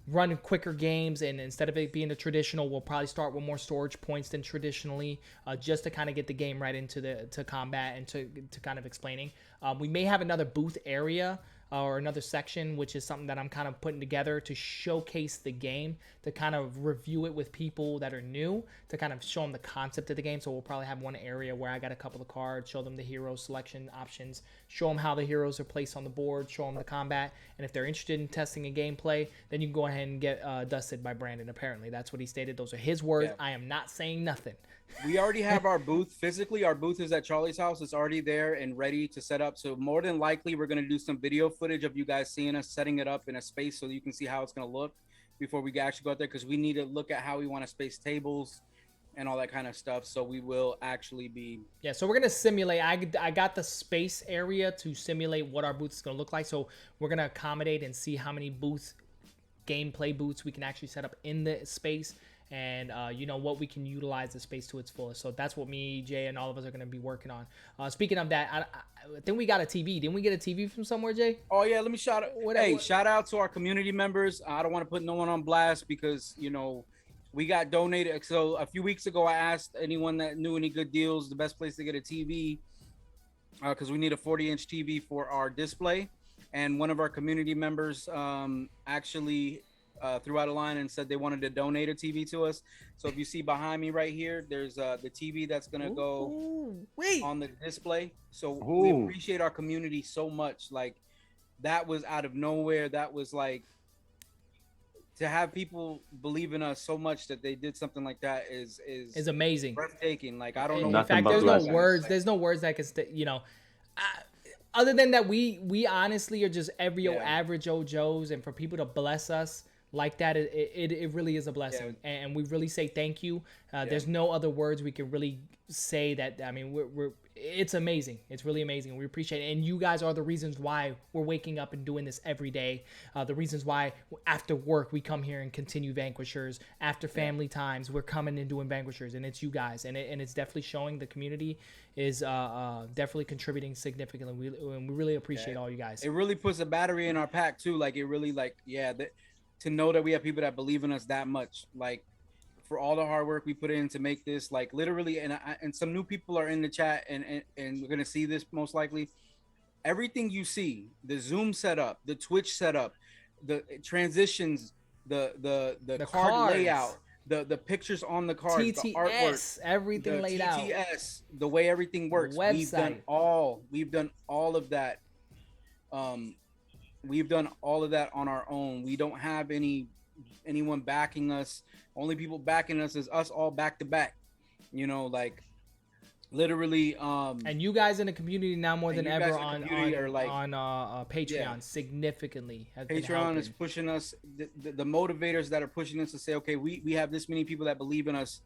[SPEAKER 2] run quicker games, and instead of it being the traditional, we'll probably start with more storage points than traditionally, just to kind of get the game right into to combat and to kind of explaining. We may have another booth area or another section, which is something that I'm kind of putting together to showcase the game, to kind of review it with people that are new, to kind of show them the concept of the game. So we'll probably have one area where I got a couple of cards, show them the hero selection options, show them how the heroes are placed on the board, show them the combat, and if they're interested in testing a gameplay, then you can go ahead and get dusted by Brandon. Apparently, that's what he stated. Those are his words. Yeah. I am not saying nothing.
[SPEAKER 3] We already have our booth physically. Our booth is at Charlie's house. It's already there and ready to set up. So more than likely, we're going to do some video footage of you guys seeing us setting it up in a space so you can see how it's going to look before we actually go out there, because we need to look at how we want to space tables and all that kind of stuff. So we will actually be...
[SPEAKER 2] Yeah, so we're going to simulate. I got the space area to simulate what our booth is going to look like. So we're going to accommodate and see how many gameplay booths we can actually set up in the space, and you know, what we can utilize the space to its fullest. So that's what me, Jay, and all of us are going to be working on. Speaking of that, I think we got a TV. Didn't we get a TV from somewhere, Jay?
[SPEAKER 3] Oh yeah, let me shout out. Shout out to our community members. I don't want to put no one on blast because, you know, we got donated. So a few weeks ago, I asked anyone that knew any good deals, the best place to get a TV, because we need a 40-inch TV for our display. And one of our community members actually threw out a line and said they wanted to donate a TV to us. So if you see behind me right here, there's the TV that's gonna go on the display. So we appreciate our community so much. Like, that was out of nowhere. That was like, to have people believe in us so much that they did something like that is
[SPEAKER 2] amazing,
[SPEAKER 3] breathtaking. Like, I don't know.
[SPEAKER 2] In fact, there's no words. There's no words that can you know. Other than that, we honestly are just average Joe Joes, and for people to bless us like that, it really is a blessing, and we really say thank you. There's no other words we can really say that. I mean, it's amazing. It's really amazing. We appreciate it, and you guys are the reasons why we're waking up and doing this every day. The reasons why after work we come here and continue Vanquishers. After family times, we're coming and doing Vanquishers, and it's you guys, and it's definitely showing. The community is definitely contributing significantly. We really appreciate all you guys.
[SPEAKER 3] It really puts a battery in our pack too. Like, it really, like, to know that we have people that believe in us that much, like, for all the hard work we put in to make this, like, literally, and some new people are in the chat, and we're gonna see this most likely. Everything you see, the Zoom setup, the Twitch setup, the transitions, the card
[SPEAKER 2] cards,
[SPEAKER 3] layout, the pictures on the cards,
[SPEAKER 2] TTS,
[SPEAKER 3] the artwork,
[SPEAKER 2] everything laid out,
[SPEAKER 3] TTS, the way everything works.
[SPEAKER 2] Website.
[SPEAKER 3] We've done all of that. We've done all of that on our own. We don't have anyone backing us. Only people backing us is us all back to back. You know, like, literally.
[SPEAKER 2] And you guys in the community now more than ever on Patreon significantly.
[SPEAKER 3] Patreon is pushing us. The motivators that are pushing us to say, okay, we have this many people that believe in us,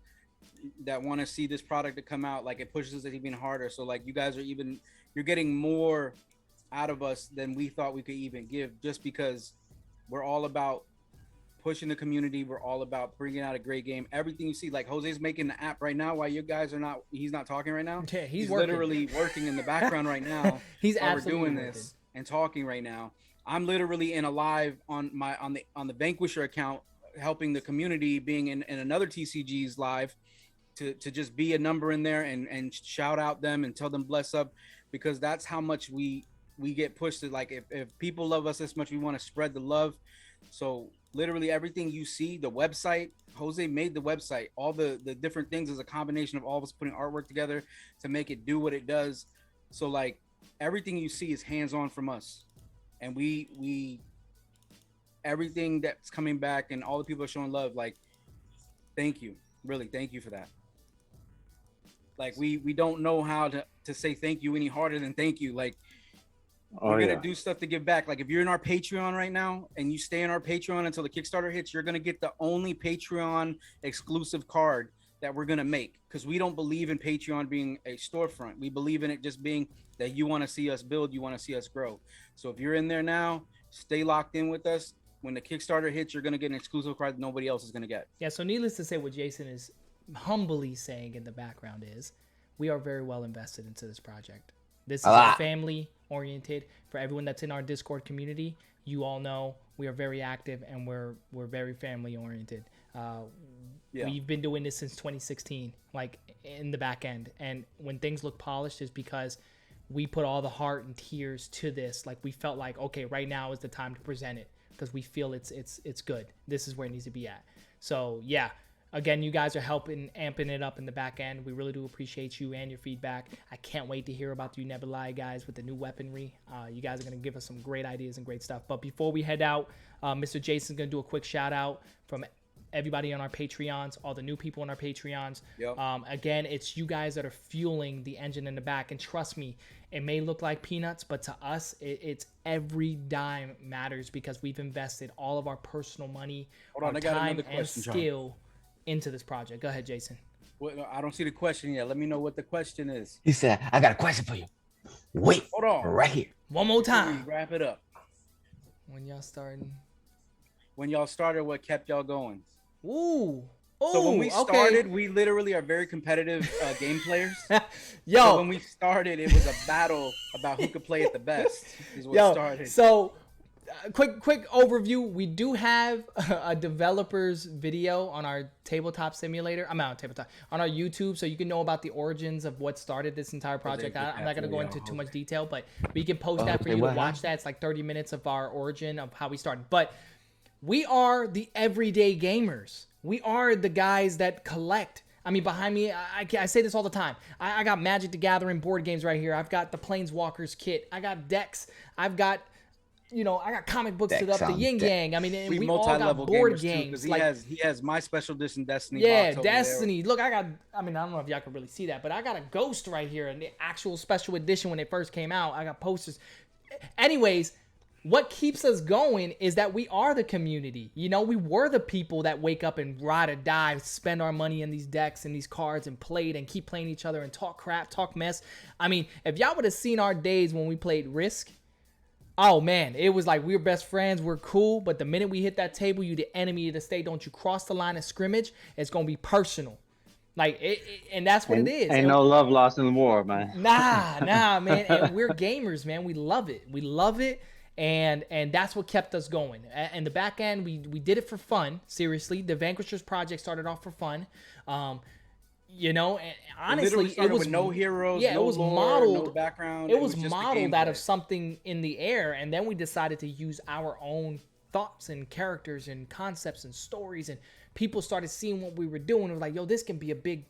[SPEAKER 3] that want to see this product to come out. Like, it pushes us even harder. So, like, you guys you're getting more out of us than we thought we could even give, just because we're all about pushing the community. We're all about bringing out a great game. Everything you see, like, Jose's making the app right now while you guys are not, he's not talking right now.
[SPEAKER 2] Yeah, he's
[SPEAKER 3] literally working in the background right now.
[SPEAKER 2] He's
[SPEAKER 3] while
[SPEAKER 2] absolutely
[SPEAKER 3] we're doing
[SPEAKER 2] working.
[SPEAKER 3] this and talking right now. I'm literally in a live on the Vanquisher account, helping the community, being in another TCG's live to just be a number in there and shout out them and tell them bless up, because that's how much we get pushed to, like, if people love us this much, we want to spread the love. So literally everything you see, the website, Jose made the website, all the different things is a combination of all of us putting artwork together to make it do what it does. So, like, everything you see is hands-on from us, and we everything that's coming back and all the people are showing love, like, thank you, really, thank you for that. Like, we don't know how to say thank you any harder than thank you. Like, we're gonna do stuff to give back. Like, if you're in our Patreon right now and you stay in our Patreon until the Kickstarter hits, you're gonna get the only Patreon exclusive card that we're gonna make, because we don't believe in Patreon being a storefront. We believe in it just being that you want to see us build, you want to see us grow. So if you're in there now, stay locked in with us. when the Kickstarter hits, you're gonna get an exclusive card that nobody else is gonna get.
[SPEAKER 2] Yeah, so needless to say, what Jason is humbly saying in the background is we are very well invested into this project. This is a family oriented. For everyone that's in our Discord community, you all know we are very active and we're very family oriented. We've been doing this since 2016, like in the back end. And when things look polished is because we put all the heart and tears to this. Like we felt like, okay, right now is the time to present it because we feel it's good. This is where it needs to be at. So yeah, again, you guys are helping amping it up in the back end. We really do appreciate you and your feedback. I can't wait to hear about you Nebulae guys with the new weaponry. You guys are going to give us some great ideas and great stuff. But before we head out, Mr. Jason's going to do a quick shout out from everybody on our Patreons, all the new people on our Patreons.
[SPEAKER 3] Yep.
[SPEAKER 2] Again, it's you guys that are fueling the engine in the back. And trust me, it may look like peanuts, but to us, it's every dime matters because we've invested all of our personal money, our time, and skill into this project. Go ahead, Jason.
[SPEAKER 3] Well, I don't see the question yet. Let me know what the question is.
[SPEAKER 4] He said, I got a question for you. Wait.
[SPEAKER 3] Hold on.
[SPEAKER 4] Right here.
[SPEAKER 2] One more time.
[SPEAKER 3] Wrap it up.
[SPEAKER 2] When y'all starting?
[SPEAKER 3] When y'all started, what kept y'all going?
[SPEAKER 2] Ooh.
[SPEAKER 3] So when we started, we literally are very competitive game players.
[SPEAKER 2] Yo.
[SPEAKER 3] So when we started, it was a battle about who could play it the best. Is what started.
[SPEAKER 2] So quick overview. We do have a developer's video on our Tabletop Simulator. I'm out Tabletop on our YouTube, so you can know about the origins of what started this entire project. I'm not gonna go into too much detail, but we can post that for you to watch. That it's like 30 minutes of our origin of how we started. But we are the everyday gamers. We are the guys that collect. I mean, behind me, I say this all the time. I got Magic the Gathering board games right here. I've got the Planeswalkers kit. I got decks. I've got, I got comic books set up, the Yin Yang. I mean, and we all got board games.
[SPEAKER 3] He has my special edition Destiny.
[SPEAKER 2] Yeah, Destiny. Look, I don't know if y'all can really see that, but I got a Ghost right here in the actual special edition when it first came out. I got posters. Anyways, what keeps us going is that we are the community. We were the people that wake up and ride or die, spend our money in these decks and these cards and played and keep playing each other and talk crap, talk mess. I mean, if y'all would have seen our days when we played Risk, oh man, it was like we were best friends, we're cool, but the minute we hit that table, you the enemy of the state. Don't you cross the line of scrimmage, it's going to be personal. Like, and that's what it is.
[SPEAKER 5] Ain't no love lost in the war, man.
[SPEAKER 2] Nah, man. And we're gamers, man. We love it. We love it. And that's what kept us going. And the back end, we did it for fun. Seriously, the Vanquishers project started off for fun. And honestly,
[SPEAKER 3] it was with no heroes.
[SPEAKER 2] Yeah,
[SPEAKER 3] no
[SPEAKER 2] it was
[SPEAKER 3] lore,
[SPEAKER 2] modeled.
[SPEAKER 3] No background.
[SPEAKER 2] It was
[SPEAKER 3] just
[SPEAKER 2] modeled out of something in the air, and then we decided to use our own thoughts and characters and concepts and stories. And people started seeing what we were doing. It was like, yo, this can be a big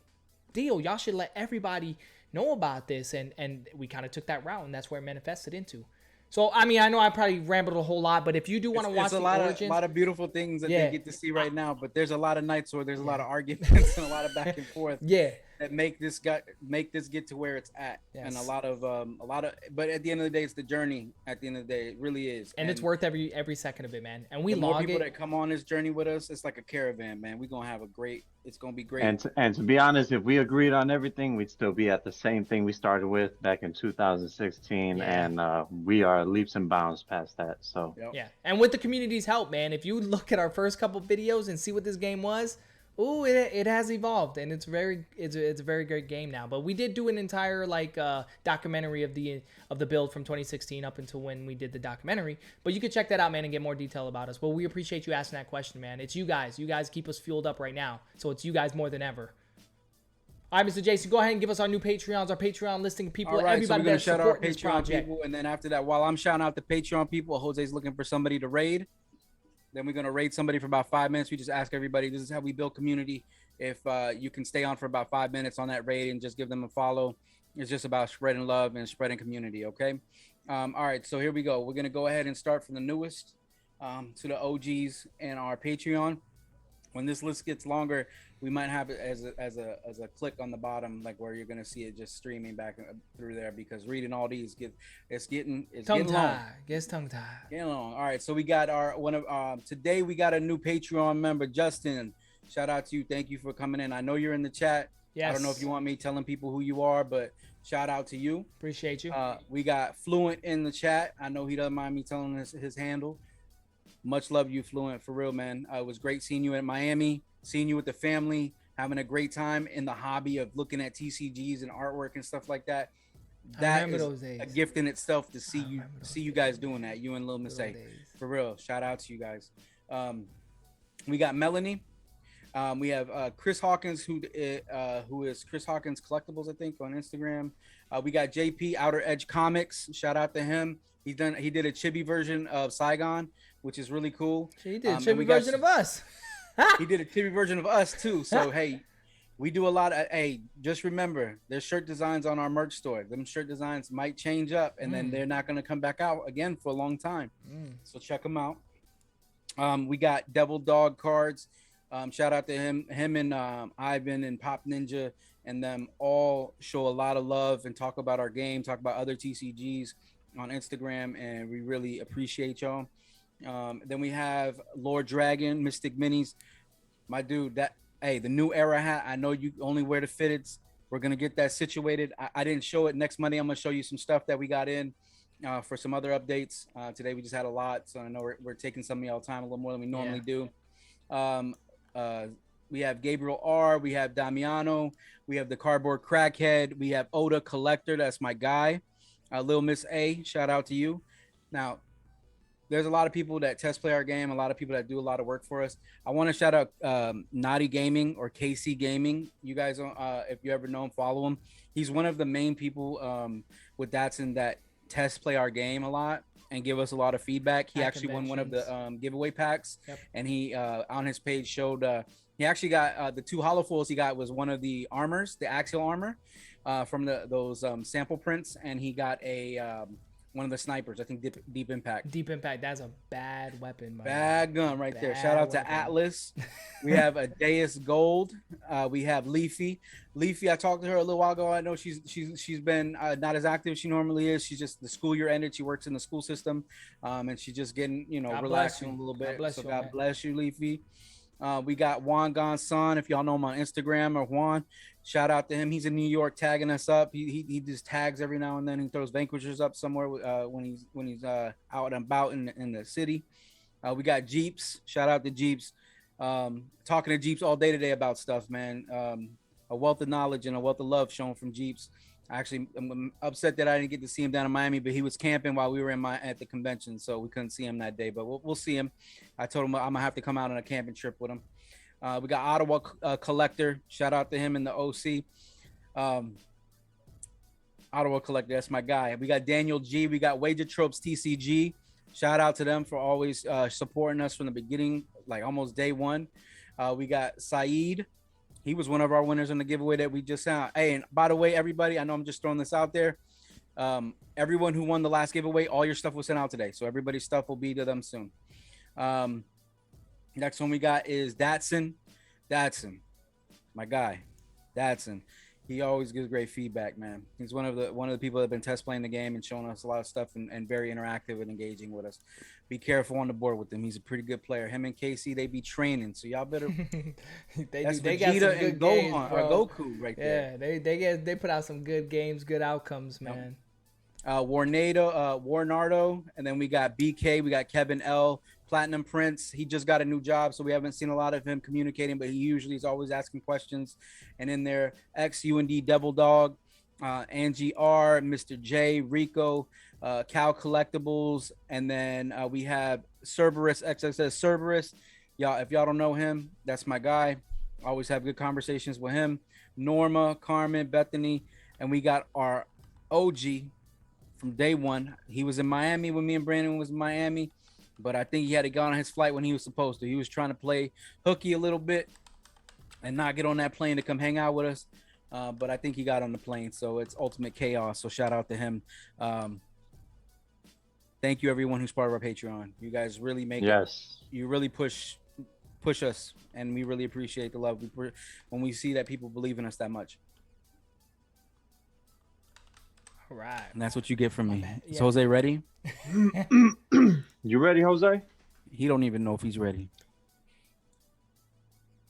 [SPEAKER 2] deal. Y'all should let everybody know about this. And we kind of took that route, and that's where it manifested into. So, I mean, I know I probably rambled a whole lot, but if you do want to watch the origins...
[SPEAKER 3] a lot of beautiful things that they get to see right now, but there's a lot of nights where there's a lot of arguments and a lot of back and forth that make this get to where it's at. Yes. And a lot of, but at the end of the day, it's the journey. At the end of the day, it really is.
[SPEAKER 2] And it's worth every second of it, man. And we
[SPEAKER 3] log more people that come on this journey with us, it's like a caravan, man. We're going to have it's going to be great.
[SPEAKER 5] And to be honest, if we agreed on everything, we'd still be at the same thing we started with back in 2016. Yeah. And we are leaps and bounds past that. So
[SPEAKER 2] yeah. And with the community's help, man, if you look at our first couple videos and see what this game was, it has evolved, and it's a very great game now. But we did do an entire documentary of the build from 2016 up until when we did the documentary. But you can check that out, man, and get more detail about us. But we appreciate you asking that question, man. It's you guys. You guys keep us fueled up right now, so it's you guys more than ever. All right, Mr. Jason, go ahead and give us our new Patreons, our Patreon listing of people, everybody that support this project.
[SPEAKER 3] People, and then after that, while I'm shouting out the Patreon people, Jose's looking for somebody to raid. Then we're going to raid somebody for about 5 minutes. We just ask everybody, this is how we build community. If you can stay on for about 5 minutes on that raid and just give them a follow, it's just about spreading love and spreading community, okay? All right, so here we go. We're going to go ahead and start from the newest to the OGs and our Patreon. When this list gets longer, we might have it as a click on the bottom, like where you're gonna see it just streaming back through there, because reading all these it's getting long.
[SPEAKER 2] Gets tongue tied.
[SPEAKER 3] Getting long. All right, so we got today we got a new Patreon member, Justin. Shout out to you. Thank you for coming in. I know you're in the chat. Yes. I don't know if you want me telling people who you are, but shout out to you.
[SPEAKER 2] Appreciate you.
[SPEAKER 3] We got Fluent in the chat. I know he doesn't mind me telling his handle. Much love, you Fluent, for real, man. It was great seeing you in Miami, seeing you with the family, having a great time in the hobby of looking at TCGs and artwork and stuff like that. That is
[SPEAKER 2] those days.
[SPEAKER 3] a gift in itself to see you guys
[SPEAKER 2] days,
[SPEAKER 3] doing that. You and Lil Miss A,
[SPEAKER 2] days.
[SPEAKER 3] for real. Shout out to you guys. We got Melanie. We have Chris Hawkins, who is Chris Hawkins Collectibles, I think, on Instagram. We got JP Outer Edge Comics. Shout out to him. He did a chibi version of Saigon, which is really cool.
[SPEAKER 2] He did a chibi version of us.
[SPEAKER 3] He did a chibi version of us too. So hey, we do a lot of. Hey, just remember, there's shirt designs on our merch store. Them shirt designs might change up, and then they're not going to come back out again for a long time. So check them out. We got Devil Dog cards. Shout out to him and Ivan and Pop Ninja, and them all show a lot of love and talk about our game, talk about other TCGs on Instagram, and we really appreciate y'all. Then we have Lord Dragon, Mystic Minis. My dude, the new era hat, I know you only wear the fitteds. We're going to get that situated. I didn't show it. Next Monday, I'm going to show you some stuff that we got in for some other updates. Today, we just had a lot, so I know we're taking some of y'all time a little more than we normally do. We have Gabriel R. We have Damiano. We have the Cardboard Crackhead. We have Oda Collector. That's my guy. Lil Miss A, shout out to you. Now, there's a lot of people that test play our game, a lot of people that do a lot of work for us. I want to shout out Naughty Gaming or KC Gaming. You guys, if you ever know him, follow him. He's one of the main people with Datsun that test play our game a lot and give us a lot of feedback. He actually won one of the giveaway packs, and he on his page showed he actually got the 2 holo foils he got was one of the armors, the axial armor from those sample prints, and he got a one of the snipers, I think Deep Impact.
[SPEAKER 2] Deep Impact, that's a bad weapon.
[SPEAKER 3] Bad gun right there. Shout out to Atlas. We have a Deus Gold. We have Leafy. Leafy, I talked to her a little while ago. I know she's been not as active as she normally is. She's just, the school year ended. She works in the school system, and she's just getting, relaxing a little bit. God bless you, Leafy. We got Juan Gonson, if y'all know him on Instagram, or Juan. Shout out to him. He's in New York tagging us up. He just tags every now and then. He throws Vanquishers up somewhere when he's out and about in the city. We got Jeeps. Shout out to Jeeps. Talking to Jeeps all day today about stuff, man. A wealth of knowledge and a wealth of love shown from Jeeps. Actually, I'm upset that I didn't get to see him down in Miami, but he was camping while we were at the convention, so we couldn't see him that day. But we'll see him. I told him I'm gonna have to come out on a camping trip with him. We got Ottawa Collector. Shout out to him in the OC. Ottawa Collector, that's my guy. We got Daniel G. We got Wager Tropes TCG. Shout out to them for always supporting us from the beginning, like almost day one. We got Saeed. He was one of our winners in the giveaway that we just sent. Hey, and by the way, everybody, I know I'm just throwing this out there. Everyone who won the last giveaway, all your stuff was sent out today. So everybody's stuff will be to them soon. Next one we got is Datsun. Datsun, my guy. Datsun. He always gives great feedback, man. He's one of the people that have been test playing the game and showing us a lot of stuff and very interactive and engaging with us. Be careful on the board with him. He's a pretty good player. Him and Casey, they be training, so y'all better. That's
[SPEAKER 2] they
[SPEAKER 3] Vegeta
[SPEAKER 2] got some
[SPEAKER 3] and
[SPEAKER 2] good games,
[SPEAKER 3] Gohan,
[SPEAKER 2] bro.
[SPEAKER 3] or Goku right there.
[SPEAKER 2] Yeah, they put out some good games, good outcomes, man.
[SPEAKER 3] Warnardo, and then we got BK, we got Kevin L, Platinum Prince. He just got a new job, so we haven't seen a lot of him communicating, but he usually is always asking questions. And in there, XUND Devil Dog, Angie R, Mr. J, Rico, Cal Collectibles, and then we have Cerberus, XXS Cerberus. Y'all, if y'all don't know him, that's my guy. Always have good conversations with him. Norma, Carmen, Bethany, and we got our OG from day one. He was in Miami when me and Brandon was in Miami, but I think he had to go on his flight when he was supposed to. He was trying to play hooky a little bit and not get on that plane to come hang out with us. But I think he got on the plane, so it's ultimate chaos. So shout out to him. Thank you, everyone who's part of our Patreon. You guys really make it. You really push us, and we really appreciate the love when we see that people believe in us that much.
[SPEAKER 2] All right.
[SPEAKER 3] And that's what you get from me.
[SPEAKER 2] Yeah.
[SPEAKER 3] Is Jose ready?
[SPEAKER 5] You ready, Jose?
[SPEAKER 3] He don't even know if he's ready.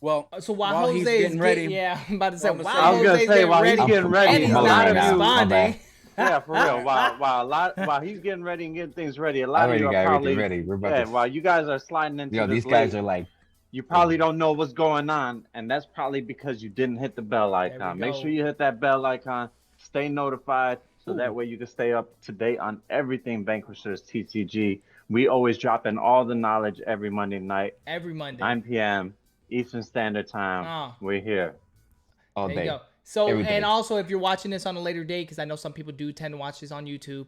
[SPEAKER 3] Well,
[SPEAKER 2] so while
[SPEAKER 3] he's
[SPEAKER 2] Jose
[SPEAKER 3] getting ready,
[SPEAKER 2] yeah, I'm about to say.
[SPEAKER 3] I was
[SPEAKER 2] Jose's
[SPEAKER 5] gonna say while he's getting ready,
[SPEAKER 2] and he's
[SPEAKER 4] a
[SPEAKER 2] not
[SPEAKER 4] lot of you-
[SPEAKER 2] responding.
[SPEAKER 5] Yeah, for real. While he's getting ready and getting things ready, a lot of you are
[SPEAKER 4] got
[SPEAKER 5] probably
[SPEAKER 4] everything ready. We're about
[SPEAKER 5] yeah.
[SPEAKER 4] to.
[SPEAKER 5] While you guys are sliding into
[SPEAKER 4] Yo,
[SPEAKER 5] this
[SPEAKER 4] these guys
[SPEAKER 5] late,
[SPEAKER 4] are like,
[SPEAKER 5] you probably don't know what's going on, and that's probably because you didn't hit the bell icon. Make
[SPEAKER 2] go.
[SPEAKER 5] sure you hit that bell icon. Stay notified, so that way you can stay up to date on everything Vanquishers TCG. We always drop in all the knowledge every Monday night,
[SPEAKER 2] Every Monday.
[SPEAKER 5] 9 p.m. Eastern Standard Time.
[SPEAKER 2] Oh.
[SPEAKER 5] We're here.
[SPEAKER 4] all
[SPEAKER 2] There
[SPEAKER 4] day.
[SPEAKER 2] you go. So,
[SPEAKER 4] Every day.
[SPEAKER 2] and also, if you're watching this on a later date, because I know some people do tend to watch this on YouTube,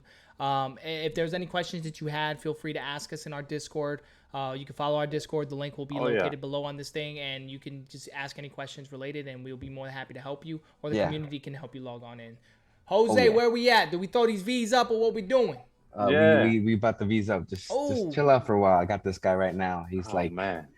[SPEAKER 2] if there's any questions that you had, feel free to ask us in our Discord. You can follow our Discord. The link will be located below on this thing, and you can just ask any questions related, and we'll be more than happy to help you, or the community can help you log on in. Jose, where we at? Do we throw these V's up, or what we doing?
[SPEAKER 4] We about to V's up. Just chill out for a while. I got this guy right now. He's
[SPEAKER 5] man.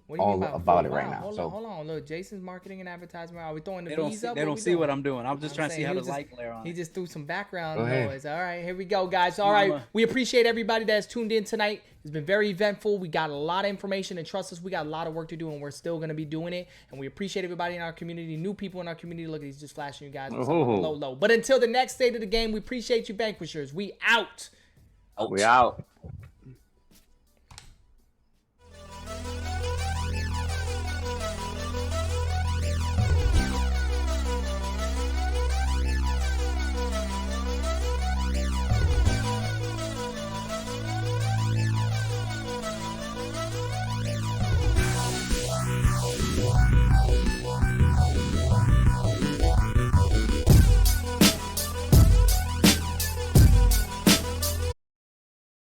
[SPEAKER 2] What do you
[SPEAKER 4] all
[SPEAKER 2] mean
[SPEAKER 4] about it
[SPEAKER 2] wow,
[SPEAKER 4] right now.
[SPEAKER 2] Hold on. Look, Jason's marketing and advertisement. Are we throwing the
[SPEAKER 3] They don't
[SPEAKER 2] V's
[SPEAKER 3] see,
[SPEAKER 2] up?
[SPEAKER 3] they don't see what I'm doing. I'm just trying to see how the light glare on.
[SPEAKER 2] He just threw some background
[SPEAKER 4] Go ahead.
[SPEAKER 2] noise. All right, here we go, guys. All right, we appreciate everybody that has tuned in tonight. It's been very eventful. We got a lot of information, and trust us, we got a lot of work to do, and we're still going to be doing it. And we appreciate everybody in our community, new people in our community. Look, he's just flashing you guys with something low. But until the next state of the game, we appreciate you, Vanquishers. We out.
[SPEAKER 5] We out.